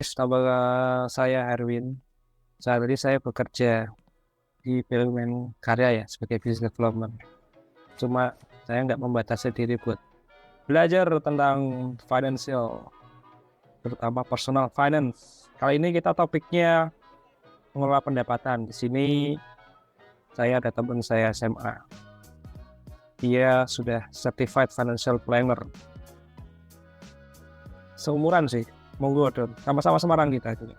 Nama saya Erwin. Saat ini saya bekerja di BUMN Karya ya sebagai business development. Cuma saya nggak membatasi diri buat belajar tentang financial, terutama personal finance. Kali ini kita topiknya mengelola pendapatan. Di sini saya ada teman saya SMA. Dia sudah certified financial planner. Seumuran sih. Monggo Don. Sama-sama Semarang kita juga.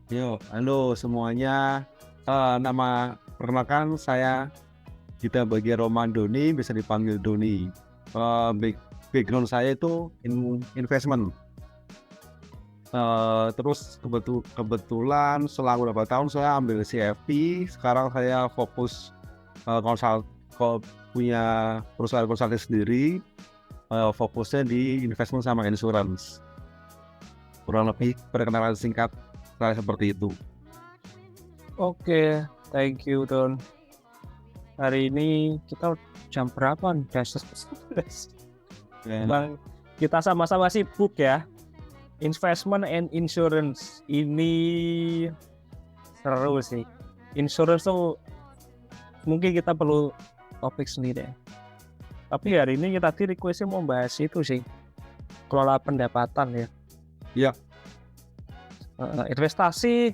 Yo, halo semuanya. Nama perkenalkan saya Gita Bagia Roman Doni, bisa dipanggil Doni. Background saya itu investment. Terus kebetulan selang beberapa tahun saya ambil CFP. Sekarang saya fokus punya perusahaan konsultan sendiri. Fokusnya di investment sama insurance. Kurang lebih perkenalan singkat saya seperti itu. Oke, thank you Don. Hari ini kita jam berapa nih? Bang, kita sama-sama sibuk ya. Investment and insurance ini seru sih. Insurance tuh mungkin kita perlu topik sendiri. Tapi hari ini kita requestnya mau bahas itu sih, kelola pendapatan ya. Iya. Investasi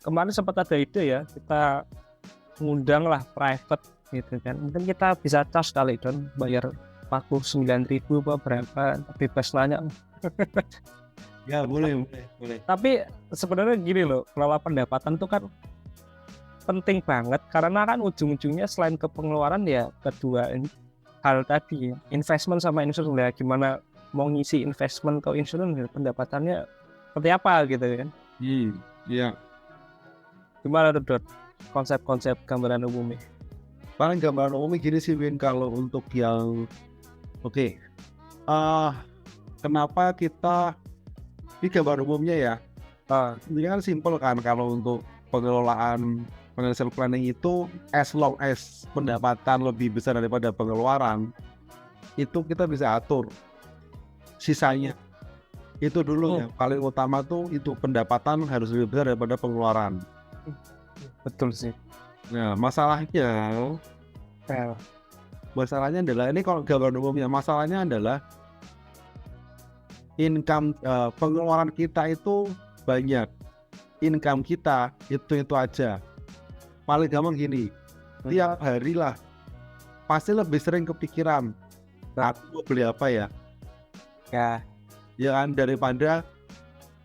kemarin sempat ada ide ya, kita ngundang lah private gitu kan. Mungkin kita bisa charge kali Don, bayar 49.000 apa berapa, bebas nanya. Ya boleh. Tapi sebenarnya gini loh, kelola pendapatan itu kan penting banget karena kan ujung-ujungnya selain ke pengeluaran ya kedua hal tadi, investment sama insurance ya. Gimana mau ngisi investment atau insurance ya, pendapatannya seperti apa gitu kan. Iya. Gimana tuh Dot, konsep-konsep gambaran umumnya? Paling gambaran umumnya gini sih Win, kalau untuk yang kenapa kita di gambar umumnya ya, ini kan simple kan. Kalau untuk pengelolaan financial planning itu, as long as pendapatan lebih besar daripada pengeluaran, itu kita bisa atur sisanya. Itu dulu ya, paling utama tuh itu pendapatan harus lebih besar daripada pengeluaran. Betul sih. Nah, masalahnya adalah ini, kalau gambar umumnya masalahnya adalah income, pengeluaran kita itu banyak, income kita itu aja. Paling gampang gini, tiap hari lah pasti lebih sering kepikiran, aku mau beli apa ya kan, daripada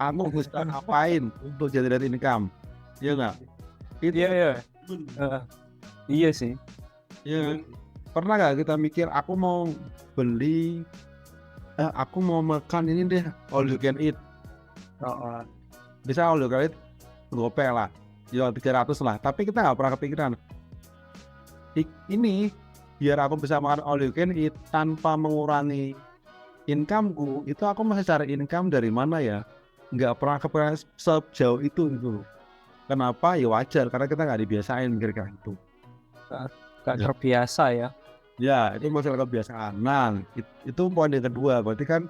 aku bisa ngapain untuk generate income, ya nggak? Iya sih. Ya, pernah nggak kita mikir aku mau beli, aku mau makan ini deh, all you can eat. Bisa all you can eat gope lah, ya 300 lah. Tapi kita nggak pernah kepikiran, ini biar aku bisa makan all you can eat tanpa mengurangi incomeku, itu aku masih cari income dari mana ya? Nggak pernah kepikiran sejauh itu gitu. Kenapa? Ya wajar, karena kita nggak dibiasain mikir kayak itu. Gak terbiasa ya. Ya, itu masalah kebiasaan. Nah, itu poin yang kedua. Berarti kan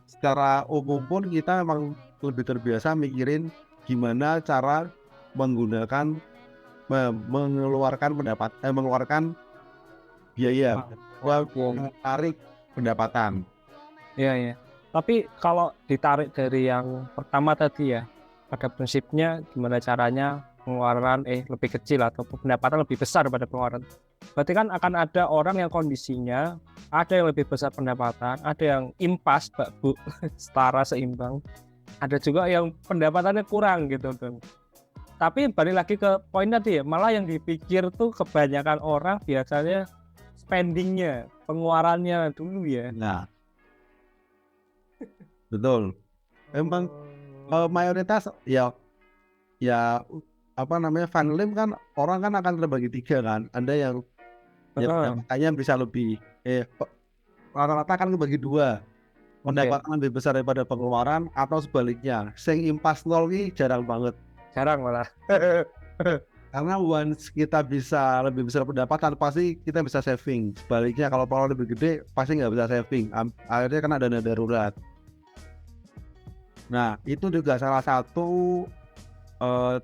secara umum pun kita memang lebih terbiasa mikirin gimana cara menggunakan mengeluarkan biaya buat menarik pendapatan. Iya. Tapi kalau ditarik dari yang pertama tadi ya, pada prinsipnya gimana caranya pengeluaran lebih kecil atau pendapatan lebih besar daripada pengeluaran. Berarti kan akan ada orang yang kondisinya ada yang lebih besar pendapatan, ada yang impas, Bu, setara seimbang. Ada juga yang pendapatannya kurang gitu kan. Tapi balik lagi ke poin tadi ya, malah yang dipikir tuh kebanyakan orang biasanya spendingnya, pengeluarannya dulu ya. Nah, betul. Emang mayoritas ya finally kan orang kan akan terbagi tiga kan. Ada yang pendapatannya bisa lebih, rata-rata kan kebagi dua, pendapatan lebih besar daripada pengeluaran, atau sebaliknya. Sing impas nol ini jarang banget. Jarang malah. Karena once kita bisa lebih besar pendapatan, pasti kita bisa saving. Sebaliknya kalau pengeluaran lebih gede, pasti nggak bisa saving. Akhirnya kan ada dana darurat. Nah, itu juga salah satu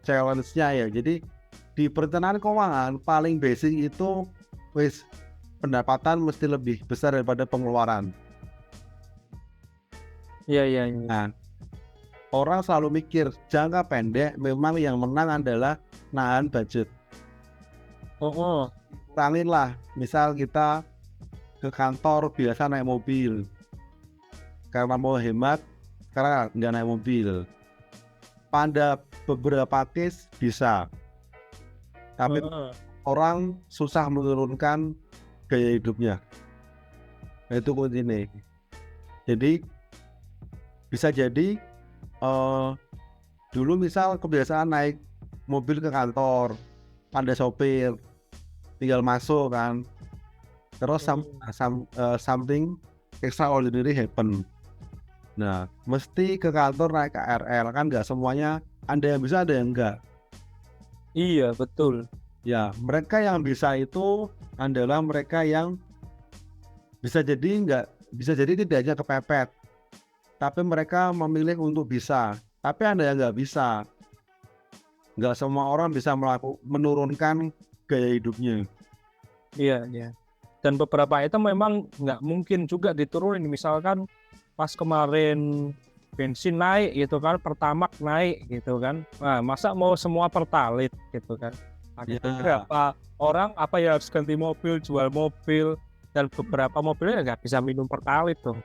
challenge-nya ya. Jadi di perencanaan keuangan paling basic itu wis pendapatan mesti lebih besar daripada pengeluaran. Iya, iya, iya. Nah, orang selalu mikir jangka pendek memang yang menang adalah nahan budget. Oh, Kurangin lah, misal kita ke kantor biasa naik mobil, karena mau hemat, sekarang nggak naik mobil. Pada beberapa case bisa, tapi orang susah menurunkan gaya hidupnya. Nah, itu kuncinya. Jadi bisa jadi dulu misal kebiasaan naik mobil ke kantor, ada sopir, tinggal masuk kan, terus something extraordinary happen. Nah, mesti ke kantor naik KRL kan, nggak semuanya, ada yang bisa ada yang enggak. iya, betul. Ya, mereka yang bisa itu adalah mereka yang bisa jadi tidak hanya kepepet, tapi mereka memilih untuk bisa. Tapi ada yang nggak bisa. Nggak semua orang bisa menurunkan gaya hidupnya. Iya, iya. Dan beberapa item memang nggak mungkin juga diturunin. Misalkan pas kemarin bensin naik gitu kan, Pertamax naik gitu kan. Nah, masa mau semua Pertalite gitu kan? Ada beberapa orang apa ya harus ganti mobil, jual mobil, dan beberapa mobilnya nggak bisa minum Pertalite tuh.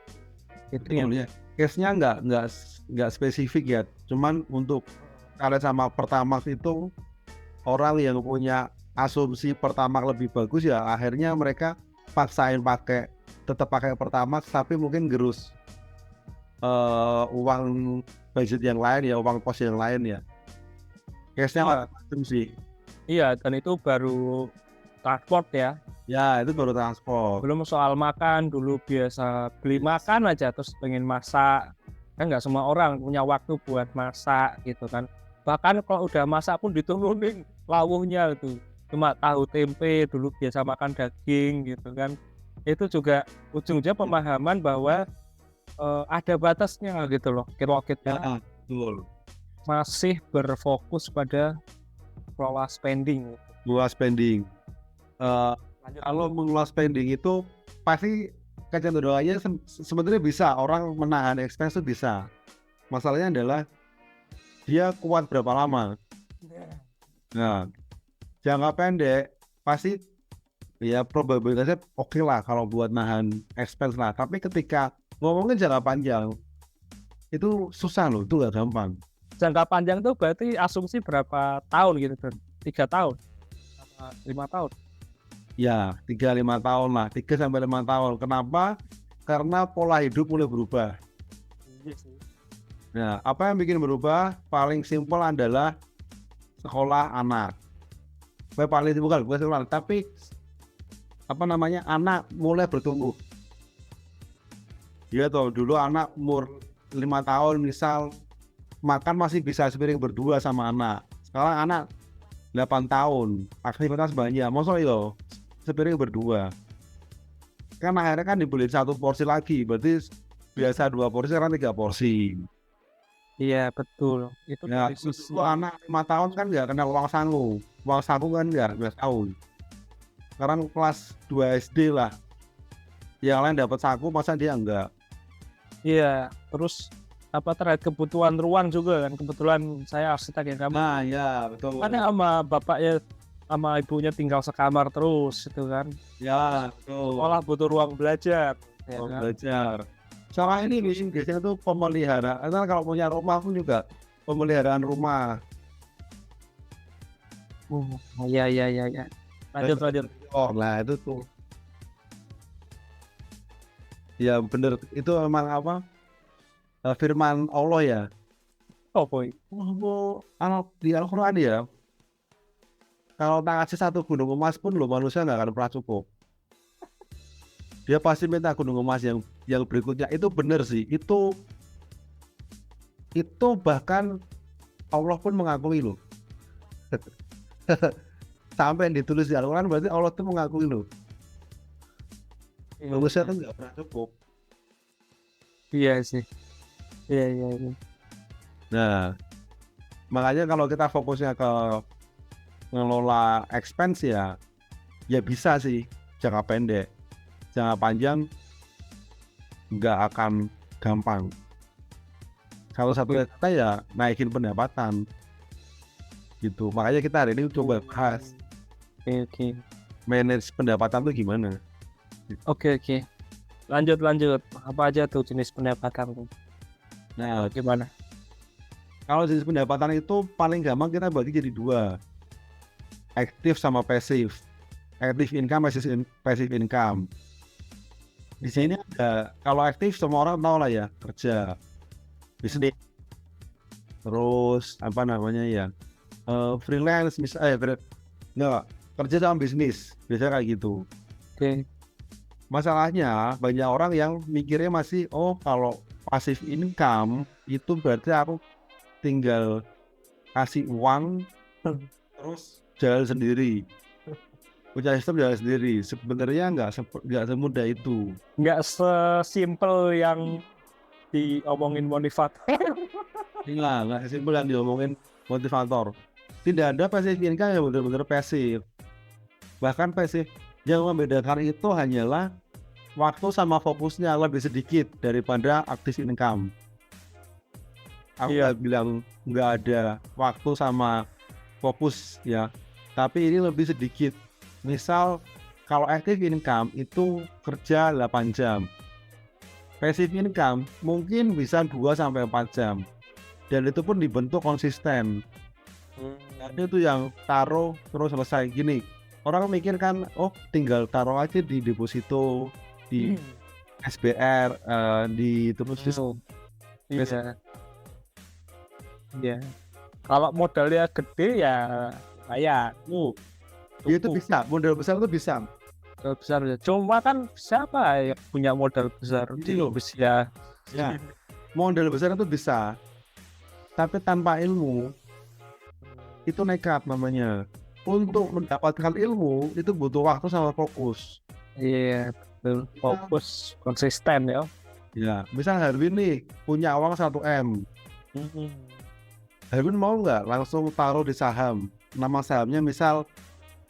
Itu ya. Case-nya nggak spesifik ya. Cuman untuk kalian sama Pertamax itu orang yang punya asumsi Pertamax lebih bagus ya akhirnya mereka paksain tetap pakai Pertamax tapi mungkin gerus uang budget yang lain ya, uang kos yang lain ya. Case-nya macam sih. Iya, dan itu baru transport ya. Ya, itu baru transport. Belum soal makan, dulu biasa beli makan aja terus pengen masak. Kan nggak semua orang punya waktu buat masak gitu kan. Bahkan kalau udah masak pun diturunin lawuhnya itu. Cuma tahu tempe, dulu biasa makan daging gitu kan. Itu juga ujungnya pemahaman bahwa ada batasnya gitu loh. Kita Ya, betul. masih berfokus pada kelola spending. Mengelola spending. Kalau mengelola spending itu pasti kecenderungannya sebenarnya bisa, orang menahan expense itu bisa. Masalahnya adalah dia kuat berapa lama. Nah, jangka pendek pasti ya probabilitasnya oke lah kalau buat nahan expense lah. Tapi ketika ngomongin jangka panjang itu susah loh, itu gak gampang. Jangka panjang tuh berarti asumsi berapa tahun gitu kan? 3 tahun? 5 tahun? Ya, 3-5 tahun lah, 3-5 tahun. Kenapa? Karena pola hidup mulai berubah. Nah, apa yang bikin berubah? Paling simpel adalah sekolah anak. Paling simpel bukan sekolah, tapi anak mulai bertumbuh. Ya toh, dulu anak umur 5 tahun misal makan masih bisa sepiring berdua sama anak. Sekarang anak 8 tahun, aktivitas banyak. Masa yo sepiring berdua. Kan akhirnya kan dibeliin 1 porsi lagi, berarti biasa 2 porsi sekarang 3 porsi. Iya betul. Itu Ya, dulu anak 5 tahun kan nggak kenal uang saku kan nggak 12 tahun. Sekarang kelas 2 SD lah, yang lain dapat saku masa dia enggak. Iya, terus terkait kebutuhan ruang juga kan, kebetulan saya arsitek ya, Nah ya betul. Kan sama bapaknya sama ibunya tinggal sekamar terus itu kan. Ya betul. Sekolah butuh ruang belajar. Ruang belajar. Sama ini biasanya tuh pemeliharaan. Karena kalau punya rumah pun juga pemeliharaan rumah. Iya. Lanjut. Oh, nah itu tuh. Ya bener, itu memang firman Allah ya. Oh boy. Di Al-Quran ya. Kalau tak kasih 1 gunung emas pun manusia nggak akan pernah cukup. Dia pasti minta gunung emas yang berikutnya. Itu bener sih. Itu bahkan Allah pun mengakui loh. Sampai yang ditulis di Al-Quran berarti Allah tuh mengakui loh. Manusia kan nggak pernah cukup. Iya sih. Iya. Nah, makanya kalau kita fokusnya ke ngelola expense ya bisa sih jangka pendek. Jangka panjang nggak akan gampang. Satu-satunya kita ya naikin pendapatan gitu. Makanya kita hari ini coba bahas Oke. manage pendapatan tuh gimana. Oke. Lanjut. Apa aja tuh jenis pendapatan tuh? Nah, Gimana? kalau jenis pendapatan itu paling gampang kita bagi jadi 2, aktif sama pasif. Active income versus passive income. Di sini ada, kalau aktif semua orang tahu lah ya, kerja, bisnis, terus apa namanya ya, freelance misalnya, nggak, kerja sama bisnis, biasanya kayak gitu. Oke. Masalahnya banyak orang yang mikirnya masih, oh kalau passive income itu berarti aku tinggal kasih uang terus jalan sendiri, punya sistem jalan sendiri. Sebenarnya nggak semudah itu. Nggak sesimpel yang diomongin motivator. Nggak simpel yang diomongin motivator. Tidak ada passive income yang benar-benar pasif. Bahkan pasif yang membedakan itu hanyalah waktu sama fokusnya lebih sedikit daripada active income. Aku Iya. nggak bilang nggak ada waktu sama fokus ya, tapi ini lebih sedikit. Misal kalau active income itu kerja 8 jam, passive income mungkin bisa 2-4 jam, dan itu pun dibentuk konsisten. Ada itu yang taruh terus selesai gini. Orang mikir kan, oh tinggal taruh aja di deposito, di SBR, di terus Iya. Iya. Kalau modalnya gede ya kayak ya itu bisa, modal besar itu bisa. modal besar ya. Cuma kan siapa yang punya modal besar? Ini loh. Bisa. Ya, modal besar itu bisa, tapi tanpa ilmu itu nekat namanya. Untuk mendapatkan ilmu itu butuh waktu sama fokus. Iya, betul. Fokus, konsisten ya. Ya, misal Harwin nih punya uang 1 M. Harwin mau nggak langsung taruh di saham? Nama sahamnya misal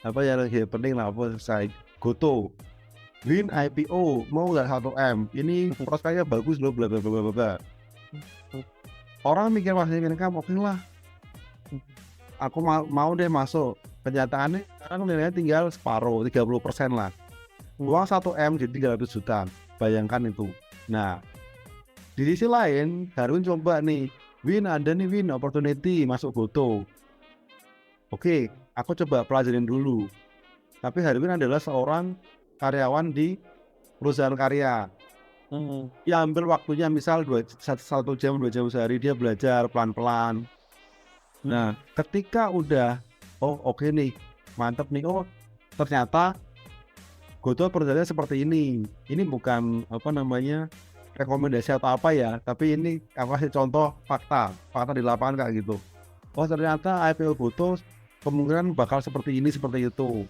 apa ya, lagi penting lah, apa saya Goto. Win IPO mau nggak 1 M? Ini prospeknya bagus loh, bla bla bla bla bla. Orang mikir masih income, oke lah. Aku mau deh masuk. Kenyataannya sekarang nilainya tinggal separuh, 30% lah. Uang 1 M jadi 300 juta. Bayangkan itu. Nah, di sisi lain, Harun coba nih, ada nih Win opportunity masuk Goto. Oke, aku coba pelajarin dulu. Tapi Harun adalah seorang karyawan di perusahaan karya. Dia ambil waktunya misal 1 jam, 2 jam sehari, dia belajar pelan-pelan. Nah, ketika udah, oh oke nih, mantep nih, oh ternyata Goto perusahaannya seperti ini. Ini bukan apa namanya rekomendasi atau apa ya, tapi ini aku kasih contoh fakta di lapangan kayak gitu. Oh ternyata IPO Goto kemungkinan bakal seperti ini, seperti itu.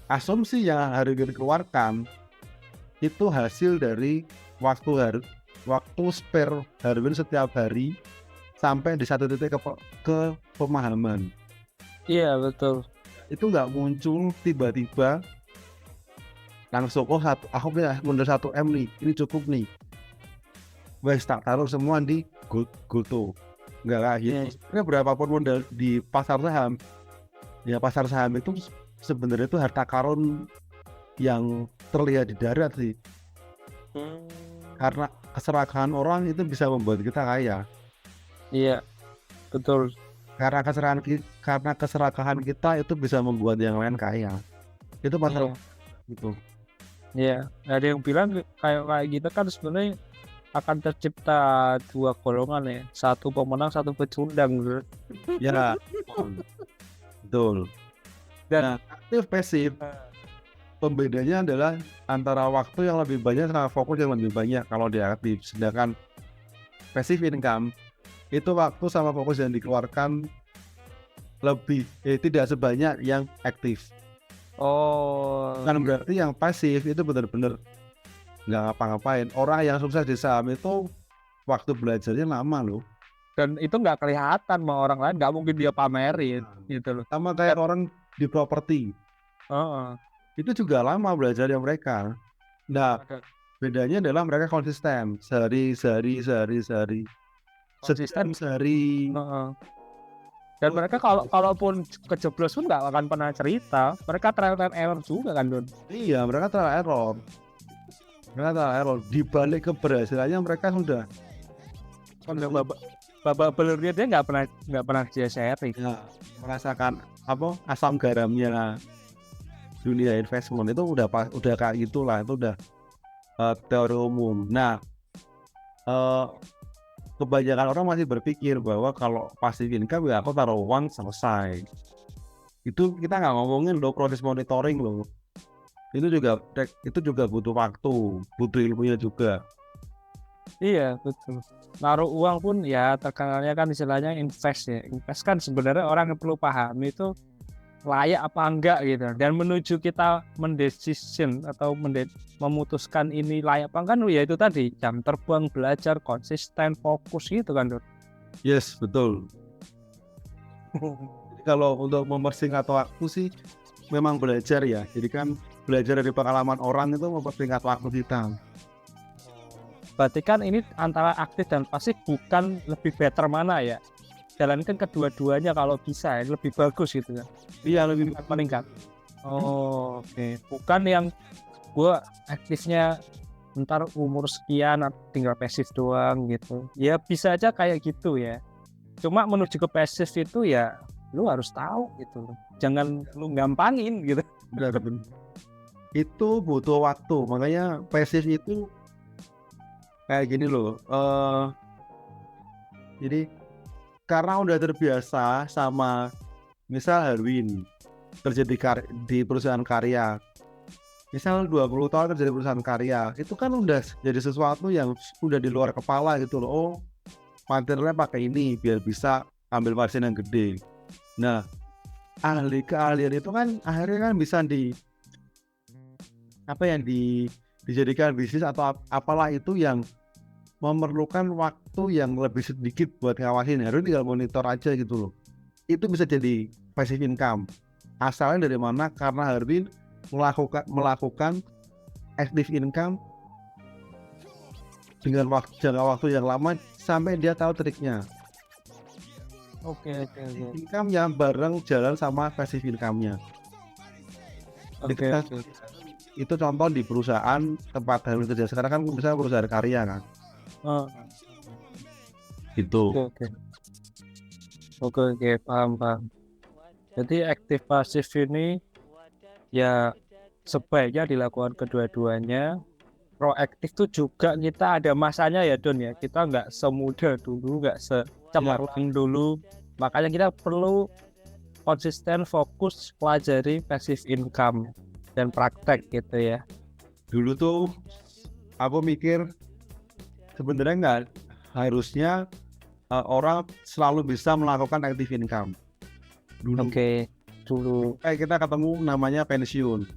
Asumsi yang harus dikeluarkan itu hasil dari waktu spare Harwin setiap hari sampai di satu titik ke pemahaman. Iya, betul. Itu nggak muncul tiba-tiba langsung, oh aku punya modal 1 M nih, ini cukup nih, wes tak taruh semua di Goto. Nggak lah gitu. Sebenarnya berapapun modal di pasar saham, ya pasar saham itu sebenarnya itu harta karun yang terlihat di darat sih. Karena keserakahan orang itu bisa membuat kita kaya. Iya, betul. Karena keserakahan kita itu bisa membuat yang lain kaya. Itu pasar gitu. Iya, ada yang bilang kayak gitu kan sebenarnya akan tercipta 2 golongan ya, satu pemenang, satu pecundang. Ya, betul. Dan aktif pasif, pembedanya adalah antara waktu yang lebih banyak sama fokus yang lebih banyak kalau di aktif. Sedangkan passive income itu waktu sama fokus yang dikeluarkan lebih tidak sebanyak yang aktif. Oh, Kan berarti yang pasif itu benar-benar nggak ngapa-ngapain. Orang yang sukses di saham itu waktu belajarnya lama loh. dan itu nggak kelihatan sama orang lain, nggak mungkin dia pamerin gitu loh. Sama kayak orang di properti, Heeh. itu juga lama belajarnya mereka. Nah, bedanya adalah mereka konsisten sehari, Konsisten. sehari. Heeh. Dan mereka kalaupun kejeblos pun nggak akan pernah cerita. Mereka trial and error juga kan, Don. Iya, mereka trial error. Di balik keberhasilannya mereka sudah babak belurnya dia nggak pernah dia sharing. ya, merasakan apa asam garamnya dunia investment itu udah kayak gitulah, itu udah teori umum. Nah, kebanyakan orang masih berpikir bahwa kalau passive income ya aku taruh uang selesai. Itu kita nggak ngomongin loh proses monitoring loh. Itu juga butuh waktu, butuh ilmunya juga. Iya betul. Naruh uang pun ya terkenalnya kan istilahnya invest ya. Invest kan sebenarnya orang yang perlu pahami itu layak apa enggak gitu. Dan menuju kita mendecision atau memutuskan ini layak apa enggak, ya itu tadi jam terbang, belajar, konsisten, fokus gitu kan, Dor. Yes, betul. Jadi kalau untuk mempersingkat waktu sih memang belajar ya. Jadi kan belajar dari pengalaman orang itu mempersingkat waktu kita. Berarti kan ini antara aktif dan pasif bukan lebih better mana ya? Jalankan kedua-duanya kalau bisa ya, lebih bagus gitu kan. Iya, lebih meningkat. Oh, oke. Bukan yang gue aktifnya ntar umur sekian tinggal pasif doang gitu. Ya bisa aja kayak gitu ya. Cuma menuju ke pasif itu ya lu harus tahu gitu. Jangan lu gampangin gitu. benar. Itu butuh waktu. Makanya pasif itu kayak gini loh. Jadi karena udah terbiasa sama misal Harwin kerja di perusahaan karya, misal 20 tahun kerja di perusahaan karya, itu kan udah jadi sesuatu yang udah di luar kepala gitu loh. Oh, materialnya pakai ini biar bisa ambil margin yang gede. Nah, keahlian itu kan akhirnya kan bisa dijadikan bisnis atau apalah itu yang memerlukan waktu yang lebih sedikit buat ngawasin. Harus tinggal monitor aja gitu loh. Itu bisa jadi passive income. Asalnya dari mana? Karena Harvin melakukan active income dengan jangka waktu yang lama sampai dia tahu triknya. Oke. Income yang bareng jalan sama passive income-nya. Itu contoh di perusahaan tempat Harvin kerja sekarang kan misalnya perusahaan karya kan. Gitu. Oke, paham. Jadi aktif pasif ini ya sebaiknya dilakukan kedua-duanya. Proaktif itu juga kita ada masanya ya, Don ya. Kita nggak semudah dulu, nggak secemerlang dulu. Makanya kita perlu konsisten, fokus, pelajari passive income dan praktek gitu ya. Dulu tuh aku mikir sebenarnya nggak harusnya orang selalu bisa melakukan active income. Oke, dulu kita ketemu namanya pensiun.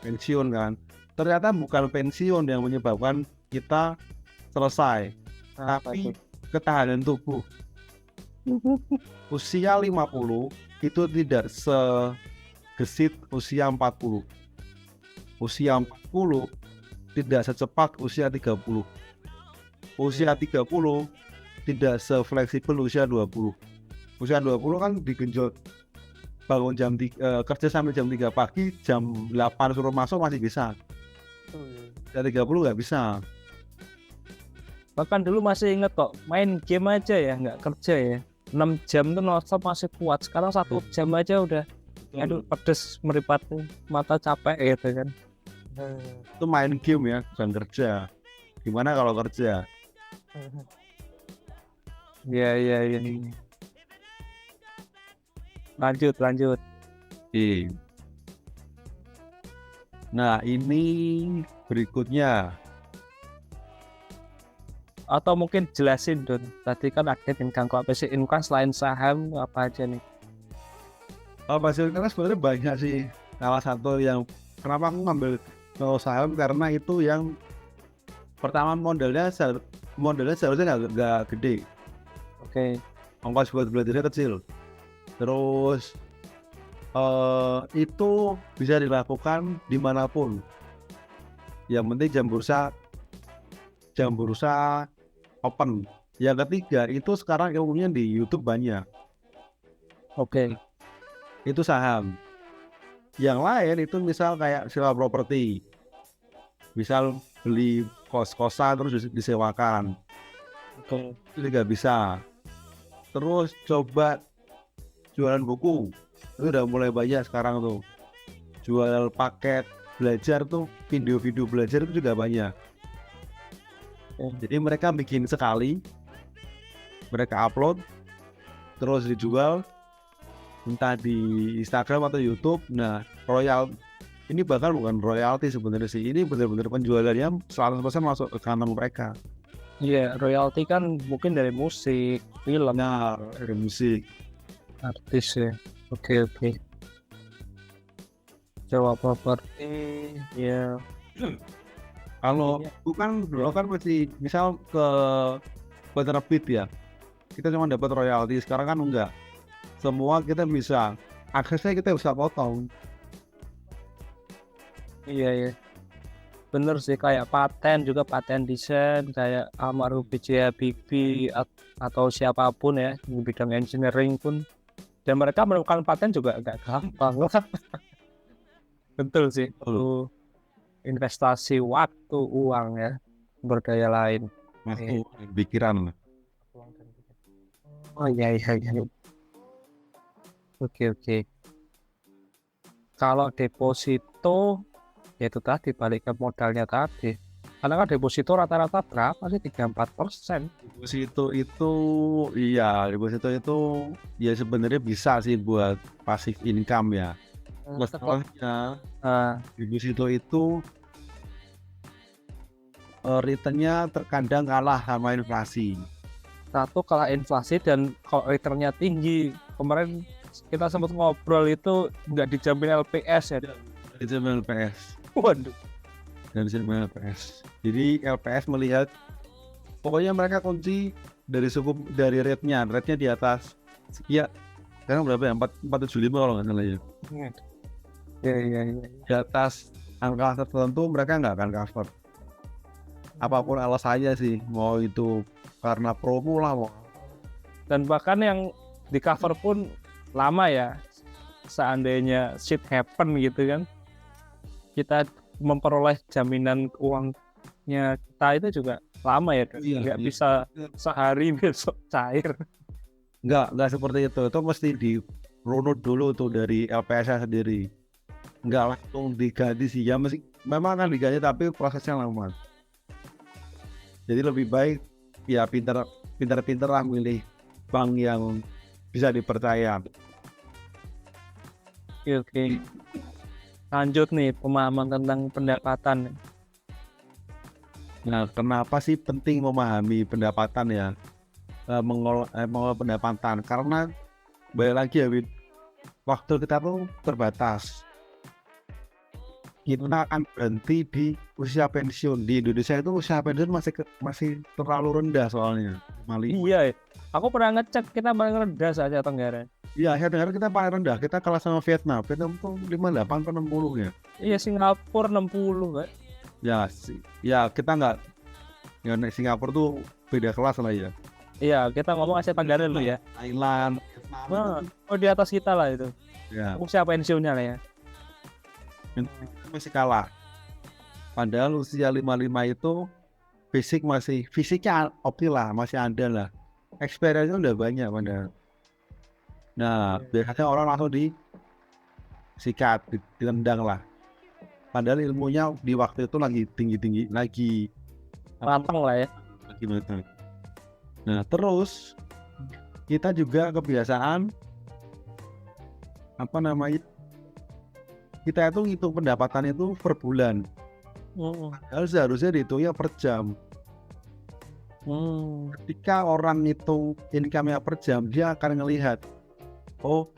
Pensiun kan. Ternyata bukan pensiun yang menyebabkan kita selesai, tapi ketahanan tubuh. Usia 50 itu tidak segesit usia 40. Usia 40 tidak secepat usia 30. Usia 30 tidak sefleksibel usia 20. Usia 20 kan digenjot bangun kerja sampai jam 3 pagi, jam 8 suruh masuk masih bisa. Dari 30 nggak bisa. Bahkan dulu masih inget kok, main game aja ya, nggak kerja ya. 6 jam tuh nonstop masih kuat. Sekarang 1 jam aja udah aduh pedes meripat mata capek gitu kan. Itu main game ya, bukan kerja. Gimana kalau kerja? Iya. Lanjut. Nah, ini berikutnya. Atau mungkin jelasin, Don. Tadi kan aktif income, kok passive income selain saham apa aja nih? Passive income sebenarnya banyak sih. Salah satu yang kenapa aku ngambil saham karena itu yang Pertama modalnya seharusnya nggak gede. Oke. Ongkos buat belajarnya kecil. Terus itu bisa dilakukan dimanapun. Yang penting jam bursa open. Yang ketiga itu sekarang ilmunya di YouTube banyak. Oke. Itu saham. Yang lain itu misal kayak sewa properti. Misal beli kos-kosan terus disewakan. Oke. Itu juga bisa. Terus coba jualan buku. Itu udah mulai banyak sekarang tuh. Jual paket belajar tuh, video-video belajar itu juga banyak. Jadi mereka bikin sekali, mereka upload, terus dijual, entah di Instagram atau YouTube. Nah, ini bahkan bukan royalti sebenarnya sih. Ini benar-benar penjualannya 100% masuk ke kantong mereka. Iya, royalti kan mungkin dari musik, film, Nah, dari musik. artis ya. Oke. Sewa properti, ya. Kalau bukan dulu kan masih misal ke penerbit ya, kita cuma dapat royalti. Sekarang kan enggak. Semua kita bisa aksesnya, kita bisa potong. Iya. Bener sih, kayak paten desain kayak almarhum B.J. Habibie atau siapapun ya di bidang engineering pun, dan mereka menemukan paten juga agak gampang. Betul sih, itu investasi waktu, uang ya, berdaya lain. Waktu, pikiran. Oh iya. Oke. Kalau deposito, ya itu tadi balik ke modalnya tadi. Karena kan deposito rata-rata berapa sih? 3-4%. Deposito itu ya sebenarnya bisa sih buat passive income ya. Masalahnya deposito itu returnnya terkadang kalah sama inflasi. Satu kalah inflasi, dan kalau returnnya tinggi. Kemarin kita sempat ngobrol itu nggak dijamin LPS ya. Dijamin LPS. Waduh. Dan dijamin LPS. Jadi LPS melihat pokoknya mereka kunci dari rate-nya di atas sekian. Sekarang berapa ya? 475 kalau nggak salah ya. Iya. Di atas angka tertentu mereka nggak akan cover. Apapun alasannya sih, mau itu karena promo lah mau. Dan bahkan yang di cover pun lama ya. Seandainya shit happen gitu kan, kita memperoleh jaminan uangnya kita itu juga lama ya. Nggak bisa sehari besok cair. Nggak seperti itu mesti di runut dulu tuh dari LPS sendiri. Nggak langsung diganti sih ya, memang kan diganti tapi prosesnya lama. Jadi lebih baik ya pintar-pintar lah milih bank yang bisa dipercaya. Oke. Lanjut nih, pemahaman tentang pendapatan. Nah, kenapa sih penting memahami pendapatan ya? Mengelola pendapatan, karena balik lagi ya Win, waktu kita tuh terbatas. Kita akan berhenti di usia pensiun. Di Indonesia itu usia pensiun masih terlalu rendah soalnya. Iya, aku pernah ngecek kita paling rendah saja Tenggara. Iya, saya dengar kita paling rendah. Kita kalah sama Vietnam. Vietnam tuh 58 ke 60 ya. Iya, Singapura 60 kan. Ya kita nggak. Ya Singapura tuh beda kelas lah ya. Iya, kita ngomong Asia Tenggara dulu ya. Thailand, Oh di atas kita lah itu. Ya. Usia pensiunnya lah ya. Masih kalah. Padahal usia 55 itu fisiknya oke lah, masih ada lah. Experience-nya udah banyak padahal. Nah, biasanya orang langsung disikat, ditendang lah. Padahal ilmunya di waktu itu lagi tinggi lagi matang lah ya. Lagi matang. Nah, terus kita juga kebiasaan kita itu ngitung pendapatan itu per bulan. Padahal seharusnya dihitungnya per jam. Ketika orang ngitung income-nya per jam, dia akan ngelihat, oh,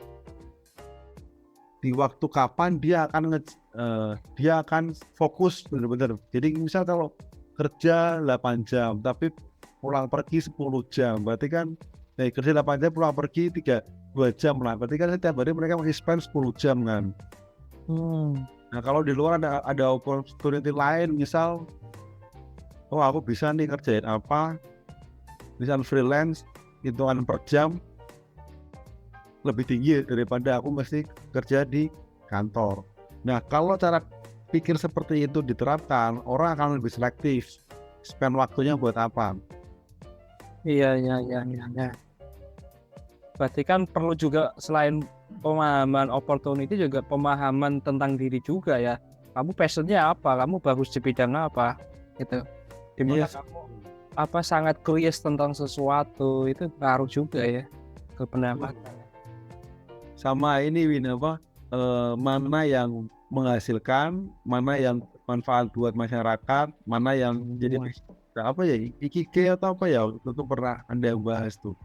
di waktu kapan dia akan fokus benar-benar. Jadi misal kalau kerja 8 jam tapi pulang pergi 10 jam, berarti kan kerja 8 jam pulang pergi 2 jam lah, berarti kan setiap hari mereka masih spend 10 jam kan. Nah kalau di luar ada opportunity lain, misal aku bisa nih kerjain apa, misal freelance hitungan per jam lebih tinggi daripada aku mesti kerja di kantor. Nah kalau cara pikir seperti itu diterapkan, orang akan lebih selektif spend waktunya buat apa. Iya. Berarti kan perlu juga selain pemahaman opportunity juga pemahaman tentang diri juga ya. Kamu passionnya apa? Kamu bagus di bidang apa? Gitu. Dimana kamu sangat curious tentang sesuatu, itu ngaruh juga ya ke pendapatan. Sama ini Win, mana yang menghasilkan, mana yang manfaat buat masyarakat, mana yang jadi apa ya, ikigai atau apa ya, itu pernah Anda bahas tuh.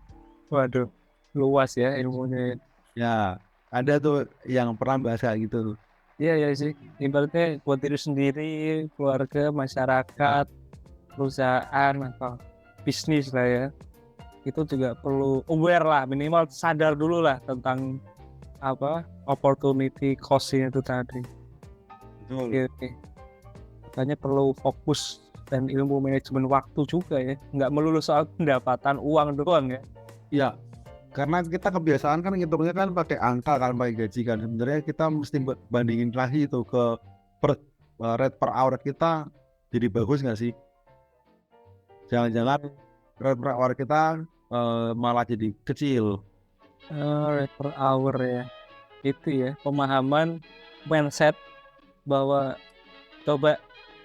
Waduh, luas ya ilmunya. Ya, ada tuh yang pernah bahas kayak gitu tuh. Iya sih, ibaratnya buat diri sendiri, keluarga, masyarakat, perusahaan atau bisnis lah ya. Itu juga perlu aware lah, minimal sadar dulu lah tentang opportunity cost-nya itu tadi. Betul. Oke. Makanya perlu fokus dan ilmu manajemen waktu juga ya, nggak melulu soal pendapatan uang doang ya. Iya, karena kita kebiasaan kan ngitungnya kan pakai angka kan, pakai gaji kan. Sebenarnya kita mesti bandingin lagi itu ke rate per hour kita jadi bagus nggak sih? Jangan-jangan rate per hour kita malah jadi kecil. Rate per hour ya, itu ya pemahaman mindset bahwa coba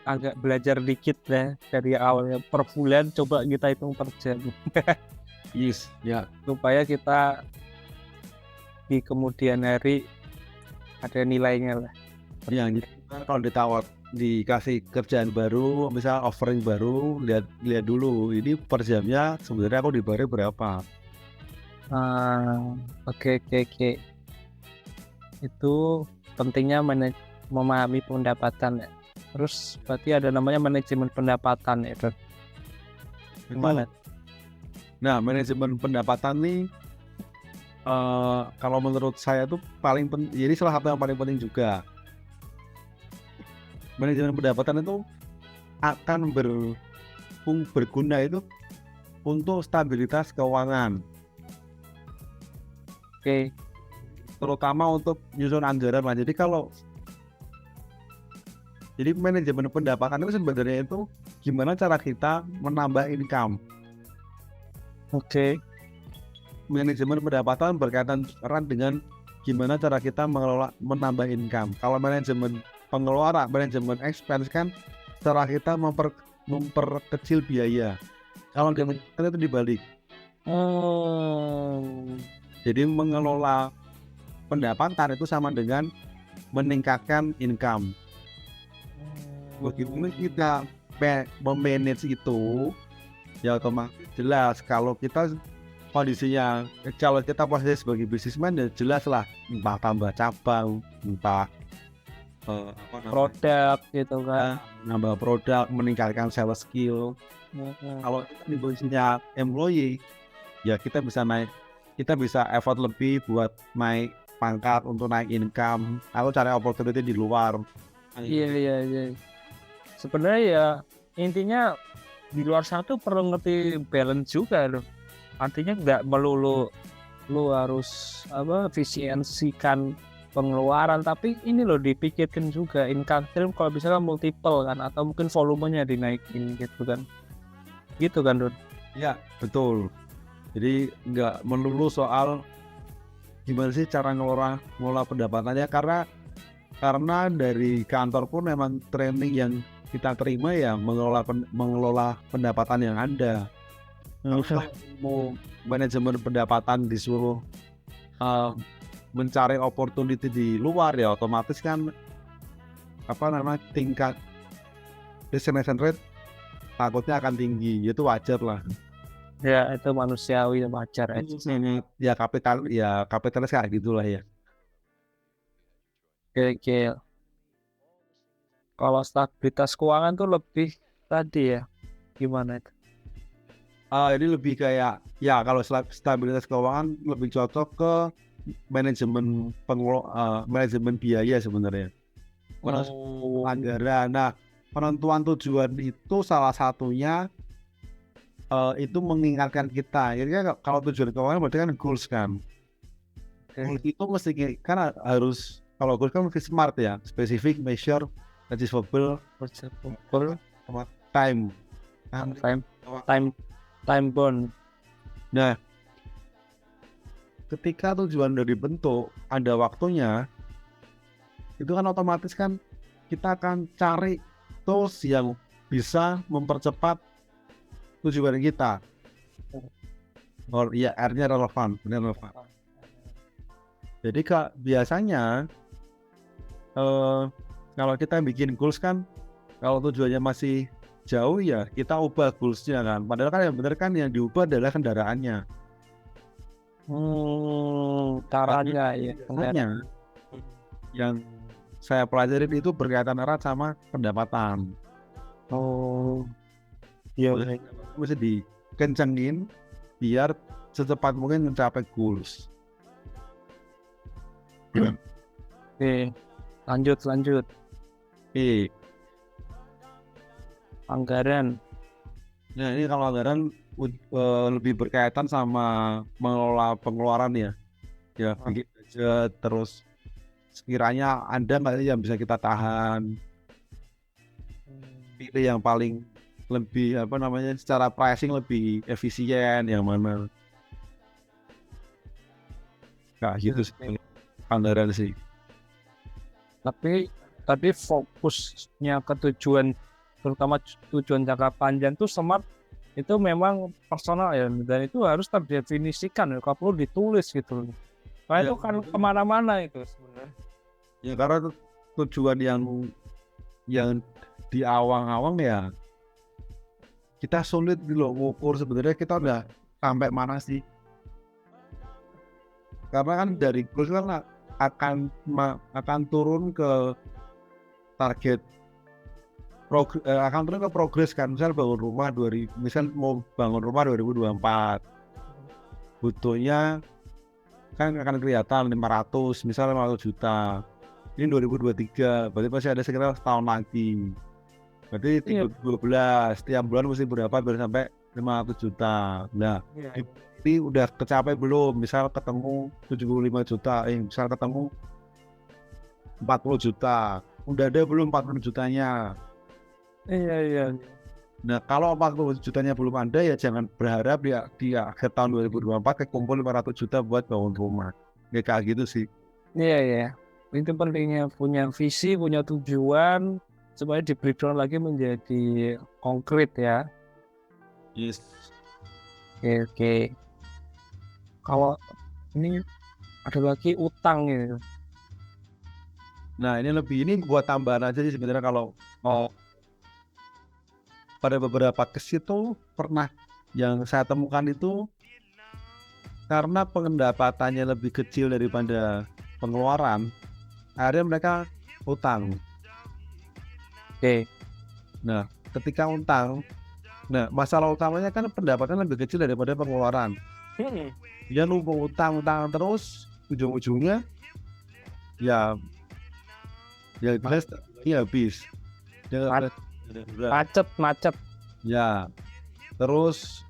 agak belajar dikit ya dari awalnya, per bulan coba kita hitung per jam. Yes, ya. Supaya kita di kemudian hari ada nilainya lah. Ya, kalau dikasih kerjaan baru, misal offering baru, lihat dulu ini per jamnya sebenarnya aku dibayar berapa. Oke. Itu pentingnya memahami pendapatan ya. Terus berarti ada namanya manajemen pendapatan ya, Dok. Gimana? Nah, manajemen pendapatan nih kalau menurut saya tuh paling penting. Jadi salah satu yang paling penting juga. Manajemen pendapatan itu akan berguna itu untuk stabilitas keuangan. Oke. Terutama untuk nyusun anggaran lah. Jadi manajemen pendapatan itu sebenarnya itu gimana cara kita menambah income. Oke. Manajemen pendapatan berkaitan erat dengan gimana cara kita menambah income. Kalau manajemen pengeluaran, manajemen expense kan cara kita memperkecil biaya. Kalau kita itu dibalik. Jadi mengelola pendapatan itu sama dengan meningkatkan income. Bagaimana kita memanage itu, ya otomatis jelas kalau kita kondisinya, kalau kita posisi sebagai bisnismen ya jelas lah, entah tambah cabang, entah produk gitu kan, nambah produk, meningkatkan sales skill. Kalau kita di posisinya employee, ya kita bisa effort lebih buat naik pangkat, untuk naik income, atau cari opportunity di luar. Iya. Sebenarnya ya intinya di luar sana tuh perlu ngerti balance juga loh. Artinya nggak melulu lu harus efisiensikan pengeluaran, tapi ini loh dipikirkan juga income stream kalau misalnya multiple kan, atau mungkin volumenya dinaikin gitu kan Don. Ya betul, jadi nggak melulu soal gimana sih cara ngelola pendapatannya, karena dari kantor pun memang training yang kita terima ya mengelola pendapatan yang ada. Kalau mau manajemen pendapatan disuruh mencari opportunity di luar, ya otomatis kan tingkat resignation rate takutnya akan tinggi, itu wajar lah. Ya itu manusiawi, wajar aja. Ya kapitalis kayak gitulah ya. Oke. Kalau stabilitas keuangan tuh lebih tadi ya, gimana itu? Ini lebih kayak ya kalau stabilitas keuangan lebih cocok ke manajemen biaya sebenarnya. Anggaran. Nah, penentuan tujuan itu salah satunya itu mengingatkan kita. Jadi kalau tujuan keuangan berarti kan goals kan. Goals itu mesti kan harus, kalau goals kan mesti smart ya, specific, measure, achievable, sama time. Time bound. Nah, ketika tujuan udah dibentuk, ada waktunya, itu kan otomatis kan kita akan cari tools yang bisa mempercepat tujuan kita. Ya, R-nya relevan, benar relevan. Jadi biasanya kalau kita bikin goals kan, kalau tujuannya masih jauh ya kita ubah goals-nya kan. Padahal kan yang benar kan yang diubah adalah kendaraannya. Caranya ya. Caranya yang saya pelajari itu berkaitan erat sama pendapatan. Iya. Mesti dikencengin biar secepat mungkin mencapai goals. Oke, lanjut. Anggaran. Nah, ini kalau anggaran lebih berkaitan sama mengelola pengeluaran ya. Ya, bikin budget, terus sekiranya ada nggak yang bisa kita tahan. Pilih yang paling lebih secara pricing lebih efisien yang mana. Nah, gitu sih anggaran sih. Tapi tadi fokusnya ke tujuan, terutama tujuan jangka panjang itu smart, itu memang personal ya, dan itu harus terdefinisikan, kalau perlu ditulis gitu. Karena itu kan kemana-mana itu sebenarnya. Ya karena tujuan yang di awang-awang ya kita sulit loh ngukur sebenarnya kita udah sampai mana sih. Karena kan dari goals kan akan turun ke target, akan turun ke progres kan. Misal mau bangun rumah 2024, butuhnya kan akan kelihatan 500 juta. Ini 2023, berarti masih ada sekitar setahun lagi. Berarti 12, tiap bulan mesti berapa biar sampai 500 juta. Nah, ini udah kecapai belum? Misal ketemu 75 juta, misal ketemu 40 juta. Udah ada belum 40 jutanya? Iya. Nah, kalau 40 jutanya belum ada ya jangan berharap di akhir tahun 2024 kekumpul 500 juta buat bangun rumah. Kayak gitu sih. Iya. Itu pentingnya punya visi, punya tujuan, supaya di breakdown lagi menjadi konkret ya. Yes. Oke. Kalau ini ada lagi utang gitu. Nah, ini buat tambahan aja sih sebenarnya. Kalau pada beberapa kes itu pernah yang saya temukan itu karena pendapatannya lebih kecil daripada pengeluaran, akhirnya mereka utang. Oke. Nah, ketika utang, masalah utamanya kan pendapatan lebih kecil daripada pengeluaran. Dia numpuk utang terus, ujung-ujungnya ya habis. Macet. Ya, terus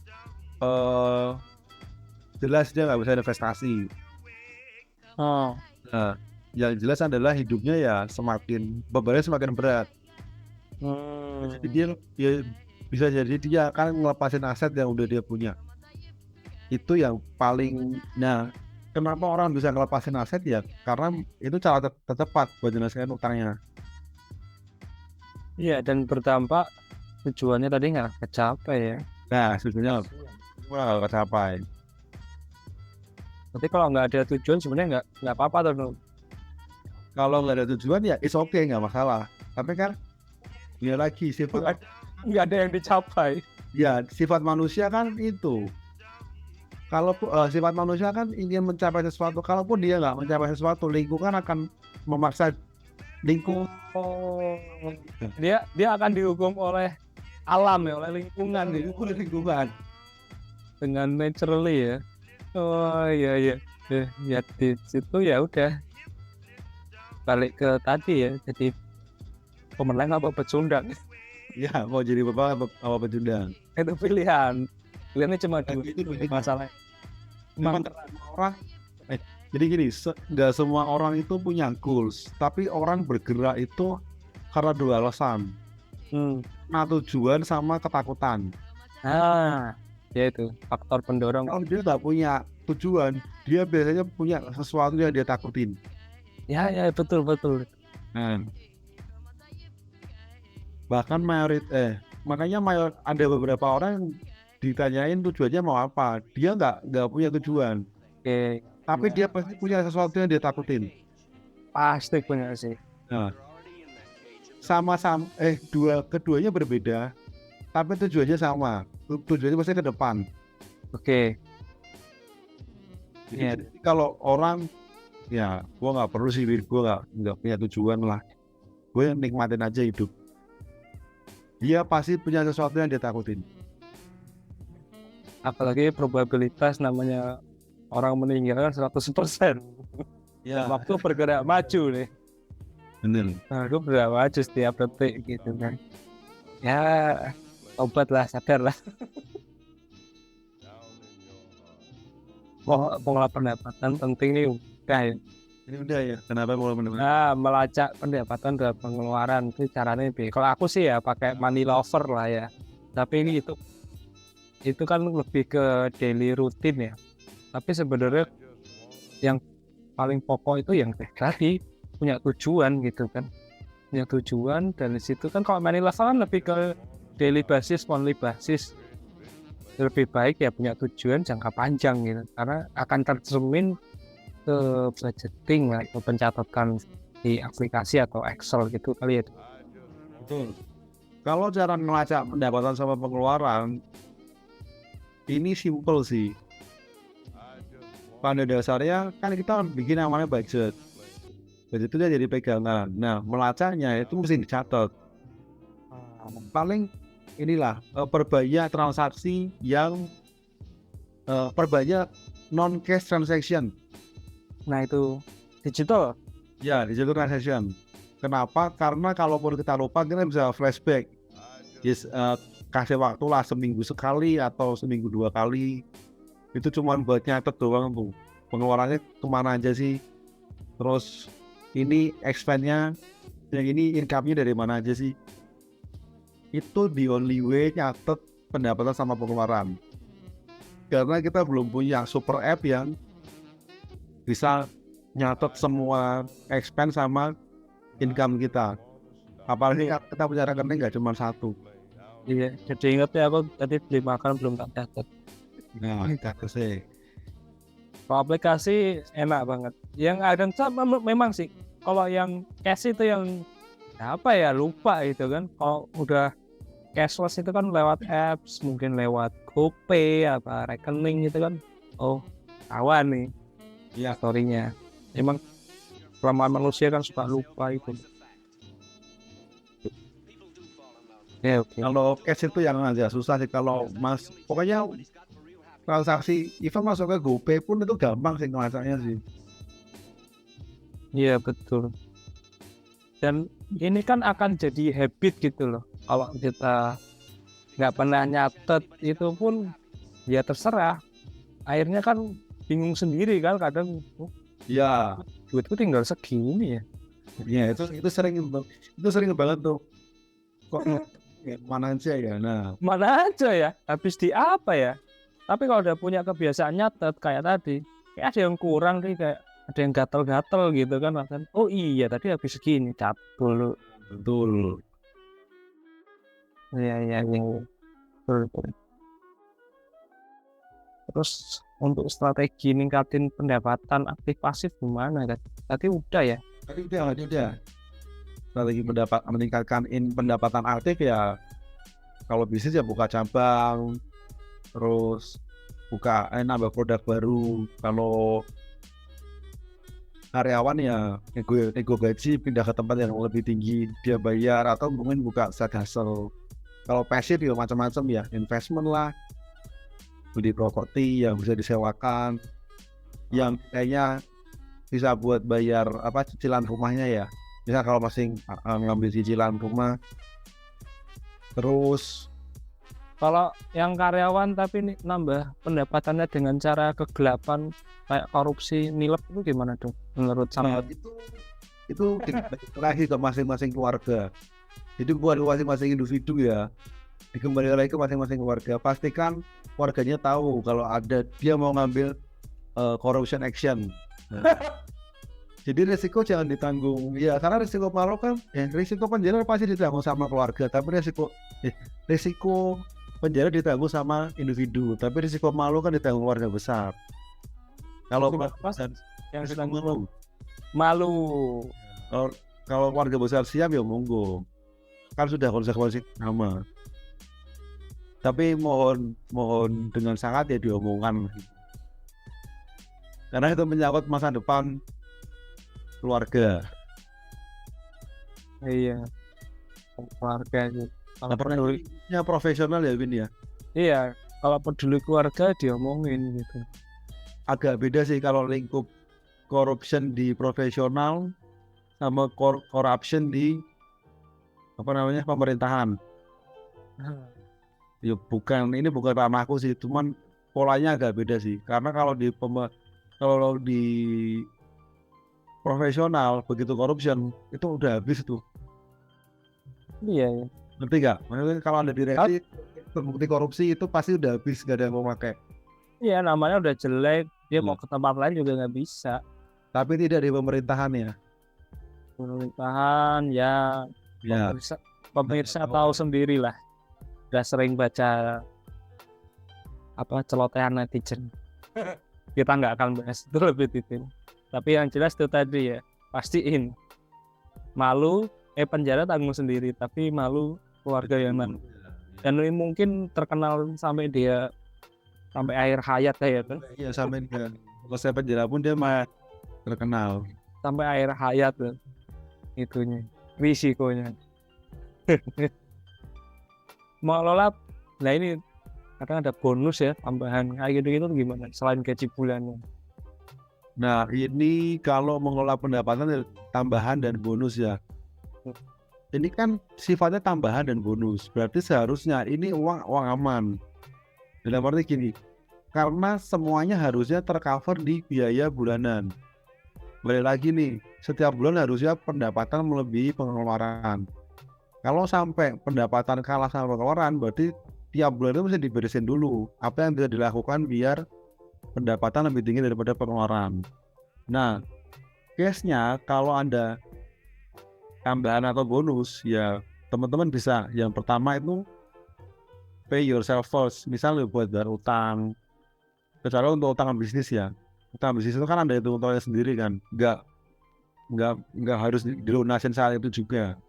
jelas dia nggak bisa investasi. Nah, yang jelas adalah hidupnya ya bebannya semakin berat. Jadi dia bisa jadi dia akan ngelepasin aset yang udah dia punya. Itu yang paling. Nah, kenapa orang bisa ngelepasin aset ya? Karena itu cara tercepat buat jelaskan utangnya. Iya, dan berdampak tujuannya tadi nggak kecapai ya. Nah, tujuannya nggak kecapai. Tapi kalau nggak ada tujuan sebenarnya nggak apa-apa tuh. Kalau nggak ada tujuan ya it's okay, nggak masalah. Tapi kan dia lagi sifat nggak ada yang dicapai. Ya, sifat manusia kan itu. Kalau sifat manusia kan ingin mencapai sesuatu. Kalaupun dia nggak mencapai sesuatu, lingkungan akan memaksa Dia akan dihukum oleh alam ya, oleh lingkungan ya, lingkungan. dengan naturally ya. Oh iya iya. Ya di situ ya udah balik ke tadi ya, jadi pemenang apa pecundang. Ya mau jadi bapak apa pecundang. Itu pilihannya cuma Nah, dua itu masalah. memang orang jadi gini, nggak semua orang itu punya goals, tapi orang bergerak itu karena dua alasan. Nah, tujuan sama ketakutan. Ya itu faktor pendorong. Kalau dia nggak punya tujuan, dia biasanya punya sesuatu yang dia takutin. Ya betul. Nah, bahkan makanya ada beberapa orang yang ditanyain tujuannya mau apa, dia nggak punya tujuan. Oke. Tapi dia pasti punya sesuatu yang dia takutin. Pasti punya sih. Nah, keduanya berbeda, tapi tujuannya sama. Tujuannya pasti ke depan. Oke. Jadi kalau orang, ya, gue nggak perlu sih, gue nggak punya tujuan lah. Gue nikmatin aja hidup. Dia pasti punya sesuatu yang dia takutin. Apalagi probabilitas namanya orang meninggal kan 100%. Ya. Waktu bergerak maju nih. Bener. Nah, gue bergerak maju setiap detik gitu kan. Ya, obat lah, sadar lah. Pola pendapatan penting nih udah ya. Ini udah ya. Kenapa pola pendapatan? Nah, melacak pendapatan dan pengeluaran itu caranya kalau aku sih ya pakai money lover lah ya. Tapi ini itu kan lebih ke daily routine ya. Tapi sebenarnya yang paling pokok itu yang tadi punya tujuan gitu kan. Punya tujuan, dan di situ kan kalau money lover kan lebih ke daily basis, monthly basis. Lebih baik ya punya tujuan jangka panjang gitu, karena akan tercermin ke budgeting lah, atau pencatatan di aplikasi atau Excel gitu kali ya. Betul. Kalau cara melacak pendapatan sama pengeluaran ini simple sih. Pada dasarnya kan kita bikin namanya budget. Budget itu jadi pegangan. Nah, melacaknya itu mesti dicatat. Paling inilah perbanyak transaksi yang perbanyak non cash transaction. Nah itu digital. Ya, digital transaction. Kenapa? Karena kalaupun kita lupa kita bisa flashback. Yes, kasih waktu lah seminggu sekali atau seminggu 2 kali. Itu cuma buat nyatet doang tuh. Pengeluarannya kemana aja sih? Terus ini expense-nya, yang ini income-nya dari mana aja sih? Itu the only way nyatet pendapatan sama pengeluaran. Karena kita belum punya super app yang bisa nyatet semua expense sama income kita. Apalagi kita punya rekening nggak cuma satu. Iya, jadi ingat ya aku tadi beli makan belum tak catat. Nah, catat sih. Kalau aplikasi enak banget. Yang ada memang sih. Kalau yang cash itu yang apa ya, lupa gitu kan. Kalau udah cashless itu kan lewat apps, mungkin lewat GoPay apa rekening gitu kan. Oh, kawan nih. Iya, story-nya. Emang kelemahan manusia kan suka lupa itu. Ya, okay. Kalau cash itu yang aja susah sih. Kalau mas, pokoknya transaksi even masuk ke GoPay pun itu gampang sih ngelacaknya sih. Iya betul. Dan ini kan akan jadi habit gitu loh. Kalau kita nggak pernah nyatet itu pun ya terserah. Akhirnya kan bingung sendiri kan kadang. Ya, Duitku tinggal segini ya. Ya itu sering banget tuh. Kok mana aja ya? Nah, mana aja ya? Habis di apa ya? Tapi kalau udah punya kebiasaan nyatet kayak tadi, kayak ada yang kurang nih, kayak ada yang gatel-gatel gitu kan, makan. Oh iya tadi habis segini, catat dulu. betul. Iya. Betul. Terus untuk strategi ningkatin pendapatan aktif pasif gimana kan? Tadi udah ya? Tadi udah. Strategi meningkatkan pendapatan aktif ya, kalau bisnis ya buka cabang, terus nambah produk baru. Kalau karyawan ya nego gaji, pindah ke tempat yang lebih tinggi dia bayar, atau mungkin buka side hustle. Kalau passion ya macam-macam ya, investment lah, beli properti yang bisa disewakan, yang kayaknya bisa buat bayar cicilan rumahnya ya. Misal kalau masih ngambil cicilan rumah. Terus Kalau yang karyawan tapi nambah pendapatannya dengan cara kegelapan kayak korupsi nilep itu gimana dong menurut nah, Sam? itu lagi ke masing-masing keluarga. Jadi buat masing-masing individu ya, dikembali lagi ke masing-masing keluarga. Pastikan keluarganya tahu kalau ada dia mau ngambil corruption action. Nah, jadi risiko jangan ditanggung ya, karena risiko malu kan risiko penjara pasti ditanggung sama keluarga, tapi risiko penjara ditanggung sama individu, tapi risiko malu kan ditanggung keluarga besar. Kalau yang sedang malu, kalau keluarga besar siap ya monggo, kan sudah konsekuensi sama. Tapi mohon dengan sangat ya diomongkan, karena itu menyangkut masa depan keluarga. Iya, keluarga gitu. Kalau peduli profesional ya Win ya. Iya, kalau peduli keluarga diomongin gitu. Agak beda sih kalau lingkup corruption di profesional sama corruption di pemerintahan. Ya ini bukan ranahku sih, cuman polanya agak beda sih. Karena kalau di profesional begitu corruption itu udah habis tuh. Iya. Ngerti nggak? Maksudnya kalau ada direksi terbukti korupsi itu pasti udah habis, gak ada yang mau pakai. Iya, namanya udah jelek, dia mau ke tempat lain juga nggak bisa. Tapi tidak di pemerintahan ya. Pemerintahan ya. Pemirsa tahu sendiri lah. Udah sering baca celotehan netizen. Kita nggak akan bahas itu lebih detail. Tapi yang jelas itu tadi ya, pastiin malu penjara tanggung sendiri, tapi malu keluarga yang mana. Dan ini mungkin terkenal sampai akhir hayat ya kan? Iya, sampai dia selesai penjara pun dia mah terkenal. Sampai akhir hayat kan? Itunya, risikonya. Mau lola, nah ini kadang ada bonus ya, tambahan kayak gitu gimana? Selain gaji bulanan. Nah ini kalau mengelola pendapatan tambahan dan bonus ya. Ini kan sifatnya tambahan dan bonus, berarti seharusnya ini uang aman. Dalam arti gini, karena semuanya harusnya tercover di biaya bulanan. Balik lagi nih, setiap bulan harusnya pendapatan melebihi pengeluaran. Kalau sampai pendapatan kalah sama pengeluaran, berarti tiap bulan itu mesti diberisin dulu apa yang bisa dilakukan biar pendapatan lebih tinggi daripada pengeluaran. Nah, case-nya kalau ada tambahan atau bonus ya teman-teman bisa, yang pertama itu pay yourself first, misalnya buat bayar utang, kecuali untuk utang bisnis ya. Utang bisnis itu kan ada hitung-hitungnya sendiri kan, nggak harus dilunasin saat itu juga.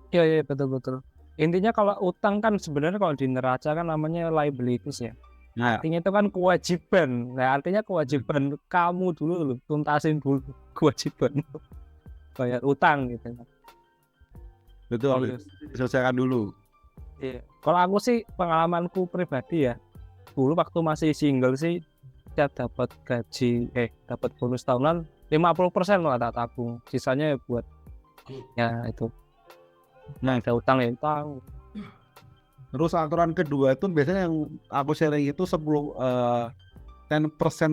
Iya betul. Intinya kalau utang kan sebenarnya kalau di neraca kan namanya liabilities ya. Nah, artinya itu kan kewajiban. Nah, artinya kewajiban kamu dulu tuntasin dulu kewajiban bayar utang gitu kan. Betul, diselesaikan dulu. Iya. Kalau aku sih pengalamanku pribadi ya, dulu waktu masih single sih, saya dapat gaji, dapat bonus tahunan 50% lah tak tabung, sisanya buat ya itu. Nah, ada utang ya utang. Terus aturan kedua itu biasanya yang aku sharing itu 10%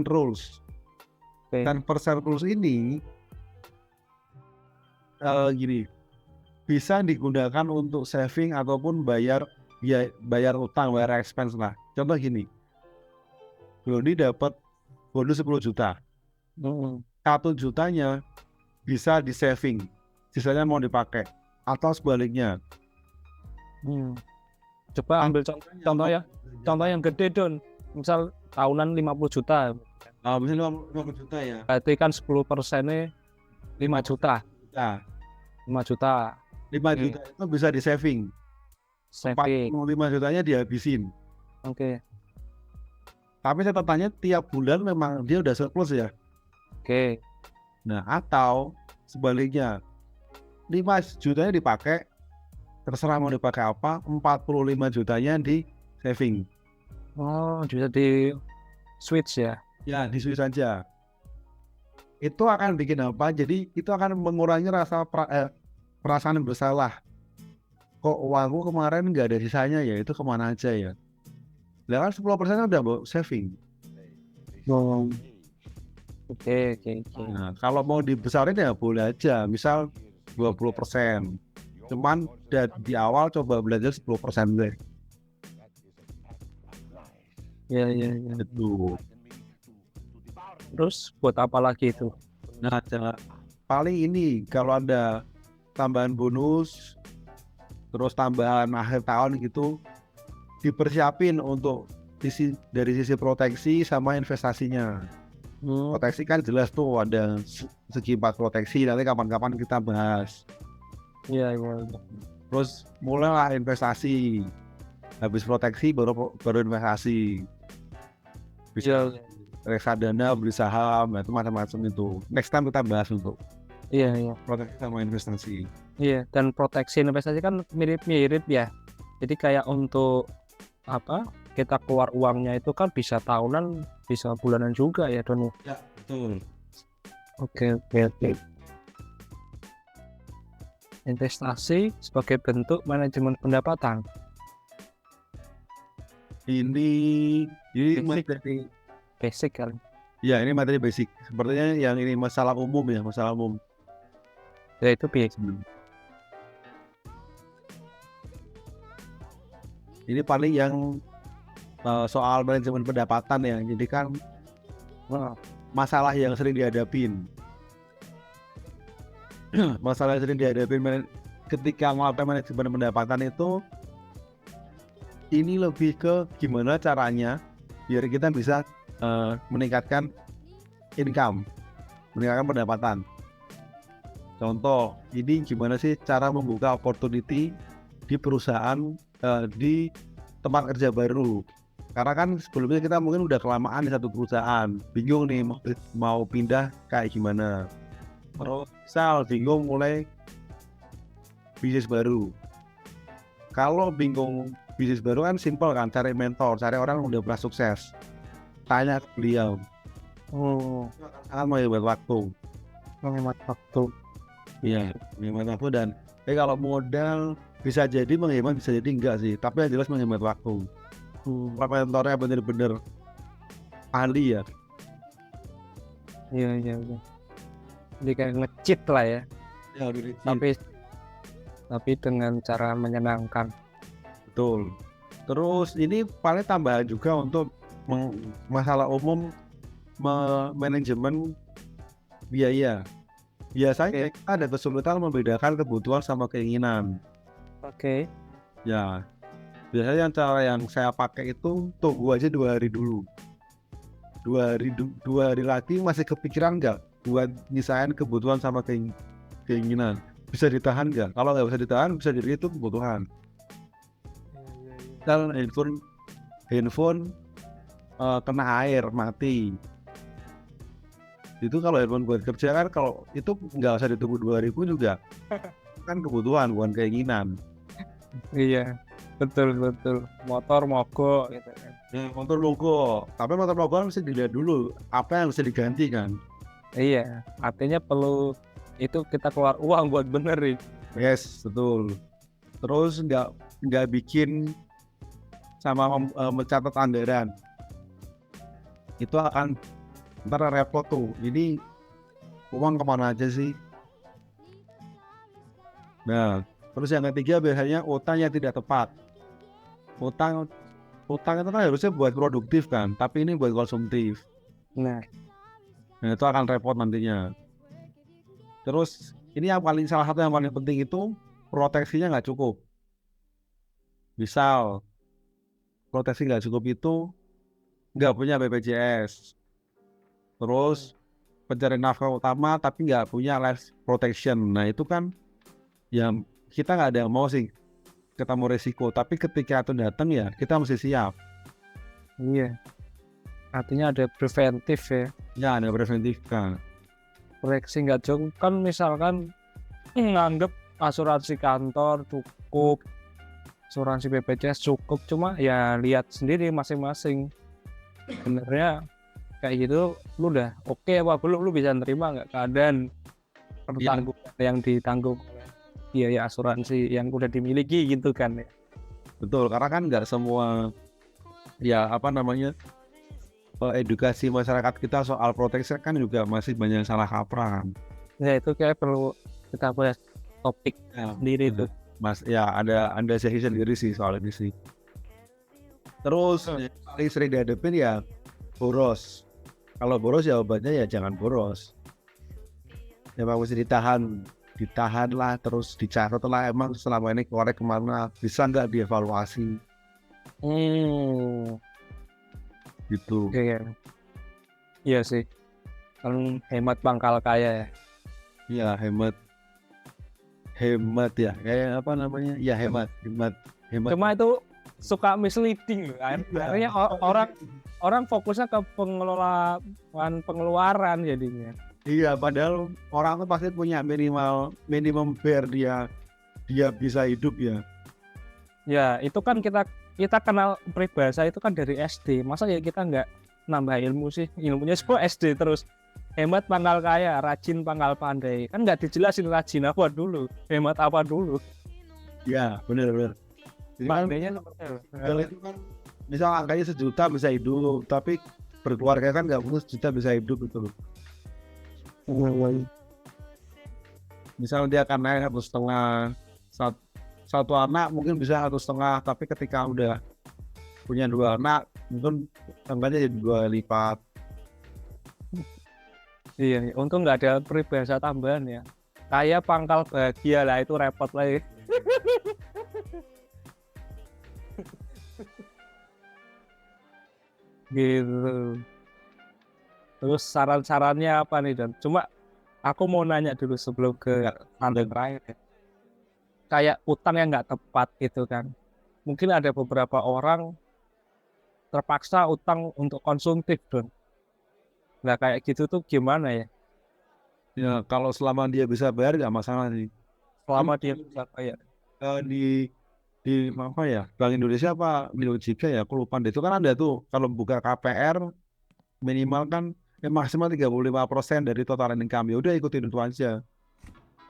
rules. 10% rules ini gini, bisa digunakan untuk saving ataupun bayar utang, bayar expense lah. Contoh gini, Doni dapat bonus 10 juta, 1 jutanya bisa di saving, sisanya mau dipakai, atau sebaliknya. Coba ambil contoh yang gede Don, misal tahunan 50 juta. Misalnya 50 juta ya. Berarti kan 10%-nya 5 juta. 5 juta. 5 juta itu bisa di saving. 5 jutanya dihabisin. Oke. Tapi catatannya tiap bulan memang dia udah surplus ya. Oke. Nah, atau sebaliknya 5 jutanya dipakai, terserah mau dipakai apa, 45 jutanya di saving. Oh, bisa di switch ya? Ya, di switch saja. Itu akan bikin apa? Jadi itu akan mengurangi perasaan bersalah. Kok uangku kemarin nggak ada sisanya ya, itu kemana aja ya? Lah kan 10% udah bawa saving. Oh. Oke. Nah, kalau mau dibesarin ya boleh aja, misal 20%. Cuman di awal coba belajar 10% deh. Iya. Itu. Terus buat apa lagi itu? Nah, paling ini kalau ada tambahan bonus, terus tambahan akhir tahun gitu, dipersiapin untuk dari sisi proteksi sama investasinya. Proteksi kan jelas tuh ada segi 4 proteksi, nanti kapan-kapan kita bahas. Iya. Terus mulailah investasi, habis proteksi baru investasi. Bisa reksadana, beli saham, itu macam-macam itu. Next time kita bahas untuk Iya. proteksi sama investasi. Iya, dan proteksi investasi kan mirip-mirip ya. Jadi kayak untuk apa? Kita keluar uangnya itu kan bisa tahunan, bisa bulanan juga ya, Doni. Ya, betul. Oke. Investasi sebagai bentuk manajemen pendapatan. Ini materi Basic kan. ya, ini materi basic. Sepertinya yang ini masalah umum ya, masalah umum. Ya itu basic. Ini paling yang soal manajemen pendapatan ya. Jadi kan masalah yang sering dihadapin. Masalah yang sering dihadapin ketika melakukan manajemen pendapatan itu, ini lebih ke gimana caranya biar kita bisa meningkatkan income, meningkatkan pendapatan. Contoh, ini gimana sih cara membuka opportunity di perusahaan, di tempat kerja baru. Karena kan sebelumnya kita mungkin udah kelamaan di satu perusahaan, bingung nih mau pindah kayak gimana. Terus misal bingung mulai bisnis baru. Kalau bingung bisnis baru kan simpel kan, cari mentor, cari orang yang udah pernah sukses, tanya ke beliau. Sangat menghemat waktu. Iya, menghemat waktu. Dan kalau modal bisa jadi menghemat, bisa jadi enggak sih, tapi yang jelas menghemat waktu. Mentornya bener-bener ahli ya. Iya. Jadi kayak nge-cheat lah ya. Ya, Tapi dengan cara menyenangkan. betul. Terus ini paling tambahan juga untuk masalah umum manajemen biaya. Biasanya kita ada kesulitan membedakan kebutuhan sama keinginan. Oke. Ya, biasanya cara yang saya pakai itu tunggu aja 2 hari dulu. 2 hari lagi masih kepikiran nggak buat nyisain kebutuhan sama keinginan. Bisa ditahan nggak? Kalau nggak bisa ditahan, bisa jadi itu kebutuhan. Dan handphone kena air mati. Itu kalau handphone buat kerja kan, kalau itu nggak usah ditunggu 2 hari pun juga kan kebutuhan, bukan keinginan. Iya, betul. Motor mogok gitu kan. Ya, motor mogok, tapi motor mogok mesti dilihat dulu apa yang bisa diganti kan. Iya, artinya perlu itu kita keluar uang buat benerin. Yes, betul. Terus nggak bikin sama mencatat anggaran, itu akan ntar repot tuh. Ini uang kemana aja sih? Nah, terus yang ketiga biasanya utang yang tidak tepat. Utang itu kan harusnya buat produktif kan, tapi ini buat konsumtif. Nah, itu akan repot nantinya. Terus ini salah satu yang paling penting itu proteksinya nggak cukup. Misal proteksi nggak cukup itu nggak punya BPJS, terus pencari nafkah utama tapi nggak punya life protection. Nah itu kan yang kita nggak ada yang mau sih ketemu resiko, tapi ketika itu datang ya kita mesti siap. iya. Artinya ada preventif ya. Ya, ada preventif kan. Proteksi nggak cukup kan, misalkan nganggep asuransi kantor cukup, asuransi BPJS cukup, cuma ya lihat sendiri masing-masing. Sebenarnya kayak gitu lu udah oke apa belum, lu bisa nerima nggak keadaan pertanggungan yang ditanggung oleh biaya asuransi yang udah dimiliki gitu kan ya. Betul, karena kan nggak semua ya edukasi masyarakat kita soal proteksi kan juga masih banyak salah kaprah kan. Ya itu kayak perlu kita bahas topik sendiri tuh. Mas ya ada sesi sendiri sih soal ini sih. Terus paling sering dihadapin ya boros. Kalau boros ya obatnya ya jangan boros. Emang mesti ditahan lah, terus dicatat lah emang selama ini korek kemana, bisa nggak dievaluasi gitu. Iya sih, kan hemat pangkal kaya ya. Iya hemat ya, kayak apa namanya ya hemat. Cuma itu suka misleading loh, akhirnya orang fokusnya ke pengeluaran jadinya. Iya, padahal orang tuh pasti punya minimum bear dia bisa hidup ya. Ya itu kan kita kenal peribahasa itu kan dari SD, masa ya kita nggak nambah ilmu sih, ilmunya semua SD terus. Hemat pangkal kaya, rajin pangkal pandai, kan nggak dijelasin rajin apa dulu, hemat apa dulu. Ya benar. Makanya kalau itu kan misal angkanya 1 juta bisa hidup, tapi berkeluarga kan nggak perlu 1 juta bisa hidup itu. Misal dia akan naik 1,5, satu anak mungkin bisa 1,5, tapi ketika udah punya 2 anak mungkin angkanya jadi 2 lipat. Iya, untung nggak ada peribahasa tambahan ya. Kaya pangkal bahagia lah, itu repot lagi. Gitu. Terus saran-sarannya apa nih, Dan? Cuma aku mau nanya dulu sebelum ke tanda terakhir ya. Kayak utang yang nggak tepat gitu kan. Mungkin ada beberapa orang terpaksa utang untuk konsumtif, Don. Nah kayak gitu tuh gimana ya? Ya kalau selama dia bisa bayar nggak masalah sih. Selama dia bisa bayar. Di apa ya, Bank Indonesia apa di OJK ya, aku lupa deh. Itu kan ada tuh kalau buka KPR minimal kan maksimal 35% dari total income. Ya udah ikutin itu aja.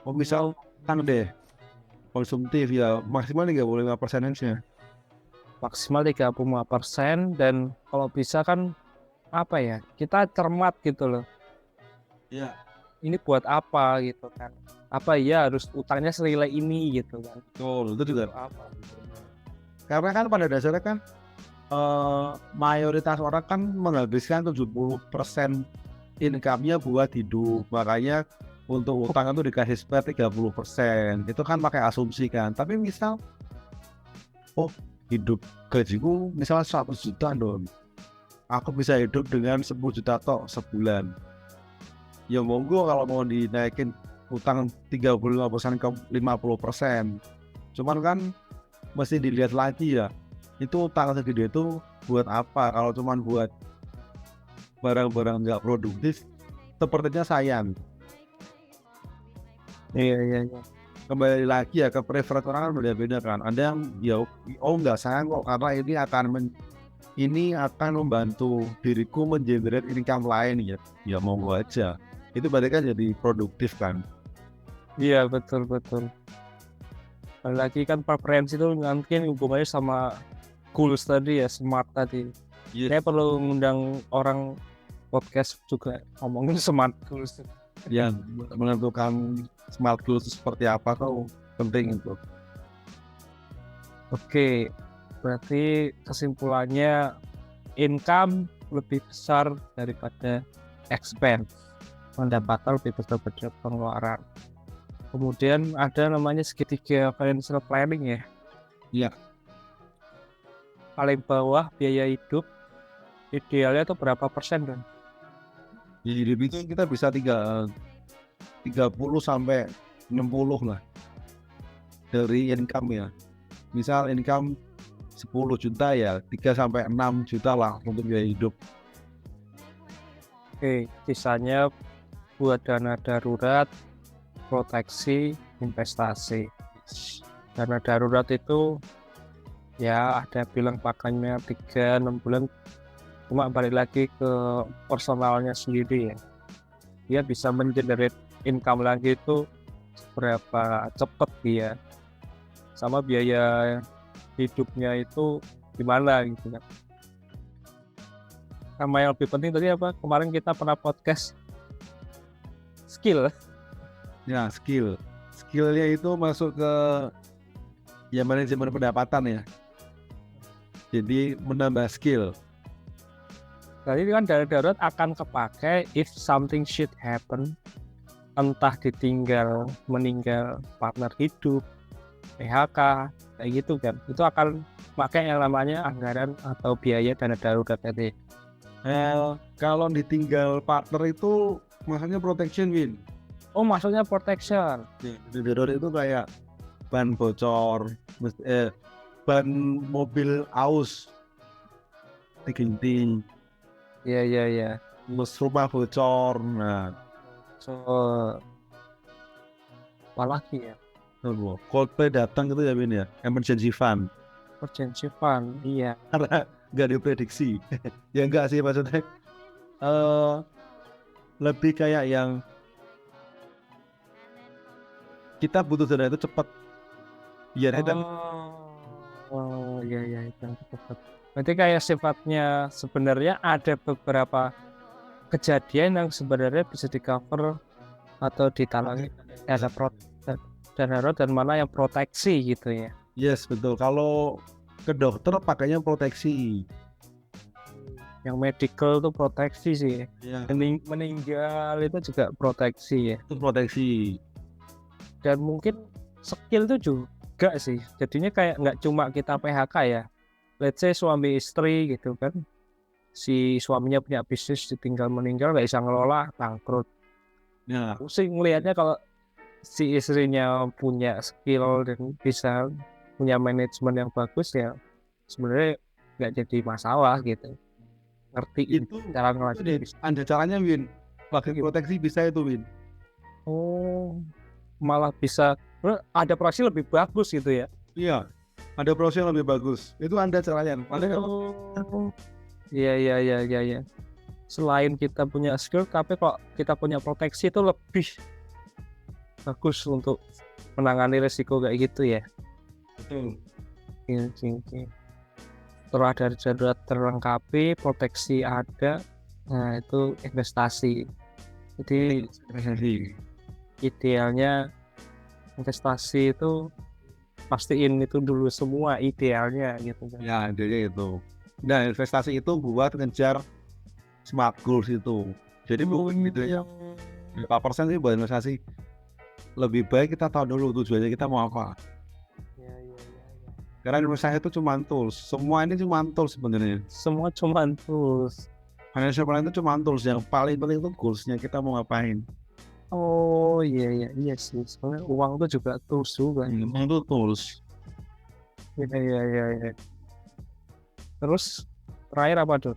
Oh misal utang deh konsumtif ya maksimal 35% aja. Maksimal 35%, dan kalau bisa kan apa ya, kita cermat gitu loh. Iya. Ini buat apa gitu kan? Apa iya harus utangnya senilai ini gitu kan? Betul, itu juga. Apa? Karena kan pada dasarnya kan mayoritas orang kan menghabiskan 70% income-nya buat hidup. Makanya untuk utang itu dikasih spare 30%. Itu kan pakai asumsi kan. Tapi misal hidup gajiku misalnya 100 juta dong. Aku bisa hidup dengan 10 juta tok sebulan. Ya monggo kalau mau dinaikin utang 35% ke 50%. Cuman kan mesti dilihat lagi ya. Itu utang segede itu buat apa? Kalau cuman buat barang-barang nggak produktif, sepertinya sayang. Iya. Kembali lagi ya ke preferensi orang kan beda-beda kan. Ada yang ya nggak sayang kok karena ini akan membantu diriku mengenerate income lain ya. Ya monggo aja. Itu berarti kan jadi produktif kan. Iya betul. Lagi kan preferensi itu mungkin hubungannya sama goals tadi ya, smart tadi. Saya perlu ngundang orang podcast juga ngomongin smart goals. Yang menentukan smart goals seperti apa tuh penting itu. Oke, berarti kesimpulannya income lebih besar daripada expense. Pendapatan lebih besar daripada pengeluaran. Kemudian ada namanya segitiga financial planning ya. Iya. Paling bawah biaya hidup idealnya itu berapa persen kan? Di hidup itu kita bisa 30 sampai 60 lah dari income ya. Misal income 10 juta ya 3 sampai 6 juta lah untuk biaya hidup. Oke, sisanya buat dana darurat, proteksi, investasi. Dana darurat itu ya ada bilang pakainya 3-6 bulan, cuma balik lagi ke personalnya sendiri ya. Dia bisa mengenerate income lagi itu berapa cepet dia, sama biaya hidupnya itu gimana gitu kan. Sama yang lebih penting tadi apa, kemarin kita pernah podcast skill. Ya, skillnya itu masuk ke ya manajemen pendapatan ya, jadi menambah skill. Jadi kan dana darurat akan kepake if something should happen, entah ditinggal, meninggal partner hidup, PHK, kayak gitu kan. Itu akan pakai yang namanya anggaran atau biaya dana darurat tadi. Kalau ditinggal partner itu maksudnya protection, Win. Oh, maksudnya protection. Dana darurat itu kayak ban bocor, ban mobil aus diganti, Iya. terus rumah bocor. Nah, So, apalagi ya? Coldplay datang gitu ya, Win ya, emergency fund. Emergency fund, iya. Karena nggak diprediksi. Ya enggak sih, maksudnya lebih kayak yang kita butuh dana itu cepat. Biar kita Iya, itu cepat. Berarti kayak sifatnya sebenarnya ada beberapa kejadian yang sebenarnya bisa di cover atau ditanami dana darurat dan mana yang proteksi gitu ya. yes, betul. Kalau ke dokter pakainya proteksi. Yang medical tuh proteksi sih. Ya, Meninggal itu juga proteksi ya. itu proteksi. Dan mungkin skill itu juga sih. Jadinya kayak nggak cuma kita PHK ya. Let's say suami istri gitu kan. Si suaminya punya bisnis ditinggal meninggal nggak bisa ngelola, bangkrut. Ya, Aku sih ngelihatnya kalau si istrinya punya skill dan bisa punya manajemen yang bagus ya sebenarnya nggak jadi masalah gitu. Ngerti itu cara itu ngelanjutin deh. bisnis. Ada caranya, Win. Pakai Gitu. proteksi bisa itu, Win. Oh, malah bisa ada proyeksi lebih bagus gitu ya. Iya, ada proses yang lebih bagus. Itu ada caranya. Oh, iya. Selain kita punya skill, tapi kok kita punya proteksi itu lebih bagus untuk menangani resiko kayak gitu ya. Betul. Oke. Terus ada darurat terlengkapi, proteksi ada, nah itu investasi. Jadi idealnya investasi itu pastiin itu dulu semua idealnya gitu kan. Ya, intinya itu. Nah, investasi itu buat ngejar smart goals itu. Jadi bukan gitu ya. Berapa persen sih buat investasi? Lebih baik kita tahu dulu tujuannya kita mau apa. Iya. Karena investasi itu cuma tools. Semua ini cuma tools sebenarnya. Semua cuma tools. Financial planning itu cuma tools. Yang paling penting itu goalsnya kita mau ngapain. Oh iya sih. Soalnya uang itu juga tools juga. Memang itu tools. Iya. Terus terakhir apa tuh?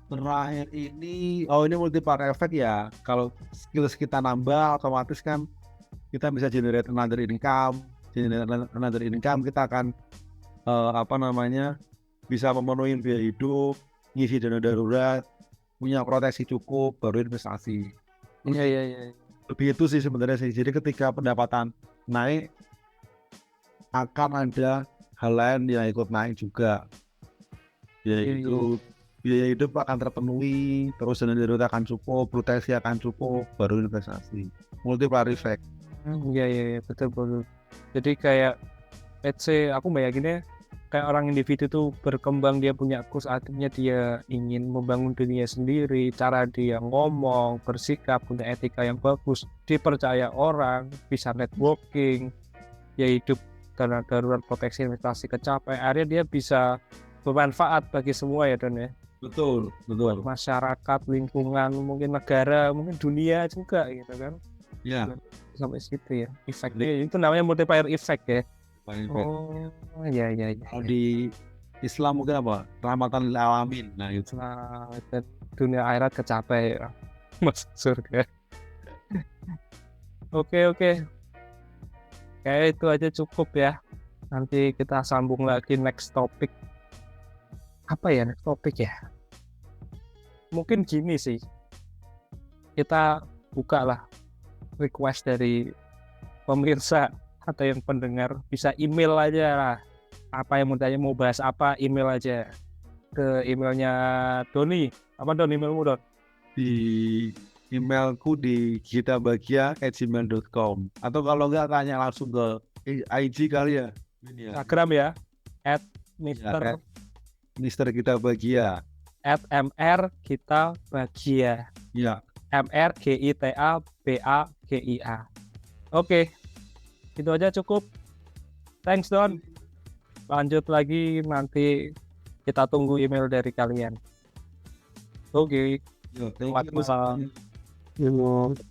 Terakhir ini, ini multiplier effect ya. Kalau skills kita nambah, otomatis kan kita bisa generate another income. Kita akan bisa memenuhi biaya hidup, ngisi dana darurat, punya proteksi cukup, baru investasi. Iya. Lebih itu sih sebenarnya sih. Jadi ketika pendapatan naik, akan ada hal lain yang ikut naik juga. Biaya hidup akan terpenuhi, terus dana darurat akan cukup, proteksi akan cukup, baru investasi. Multiplier effect. Iya, betul. Jadi kayak let's say aku bayanginnya kayak orang individu tuh berkembang, dia punya goals, artinya dia ingin membangun dunia sendiri, cara dia ngomong, bersikap, punya etika yang bagus, dipercaya orang, bisa networking, ya hidup dana darurat, proteksi, investasi kecapai, akhirnya dia bisa bermanfaat bagi semua ya Don ya. Betul. Masyarakat, lingkungan, mungkin negara, mungkin dunia juga gitu kan. Ya. Sampai situ ya. Efeknya itu namanya multiplier effect ya. Oh, iya. Kalau di Islam mungkin apa? Rahmatan lil alamin. Nah, itu. Nah, dunia akhirat kecapai ya. Masuk surga. Oke, kayak itu aja cukup ya. Nanti kita sambung lagi next topic. Apa ya next topic ya? Mungkin gini sih, kita buka lah request dari pemirsa atau yang pendengar, bisa email aja lah. Apa yang mau bahas apa, email aja ke emailnya Doni. Apa Don emailmu Don? Di emailku di gitabagia@gmail.com, atau kalau enggak tanya langsung ke IG kali ya. Ini ya. Instagram ya, Ya, Mister Gitabagia. @mr kita bagia. Ya. MRGITABAGIA. Oke, itu aja cukup. Thanks Don. Lanjut lagi nanti kita tunggu email dari kalian. Oke. Yo, thank you, Waalaikumsalam. Mas.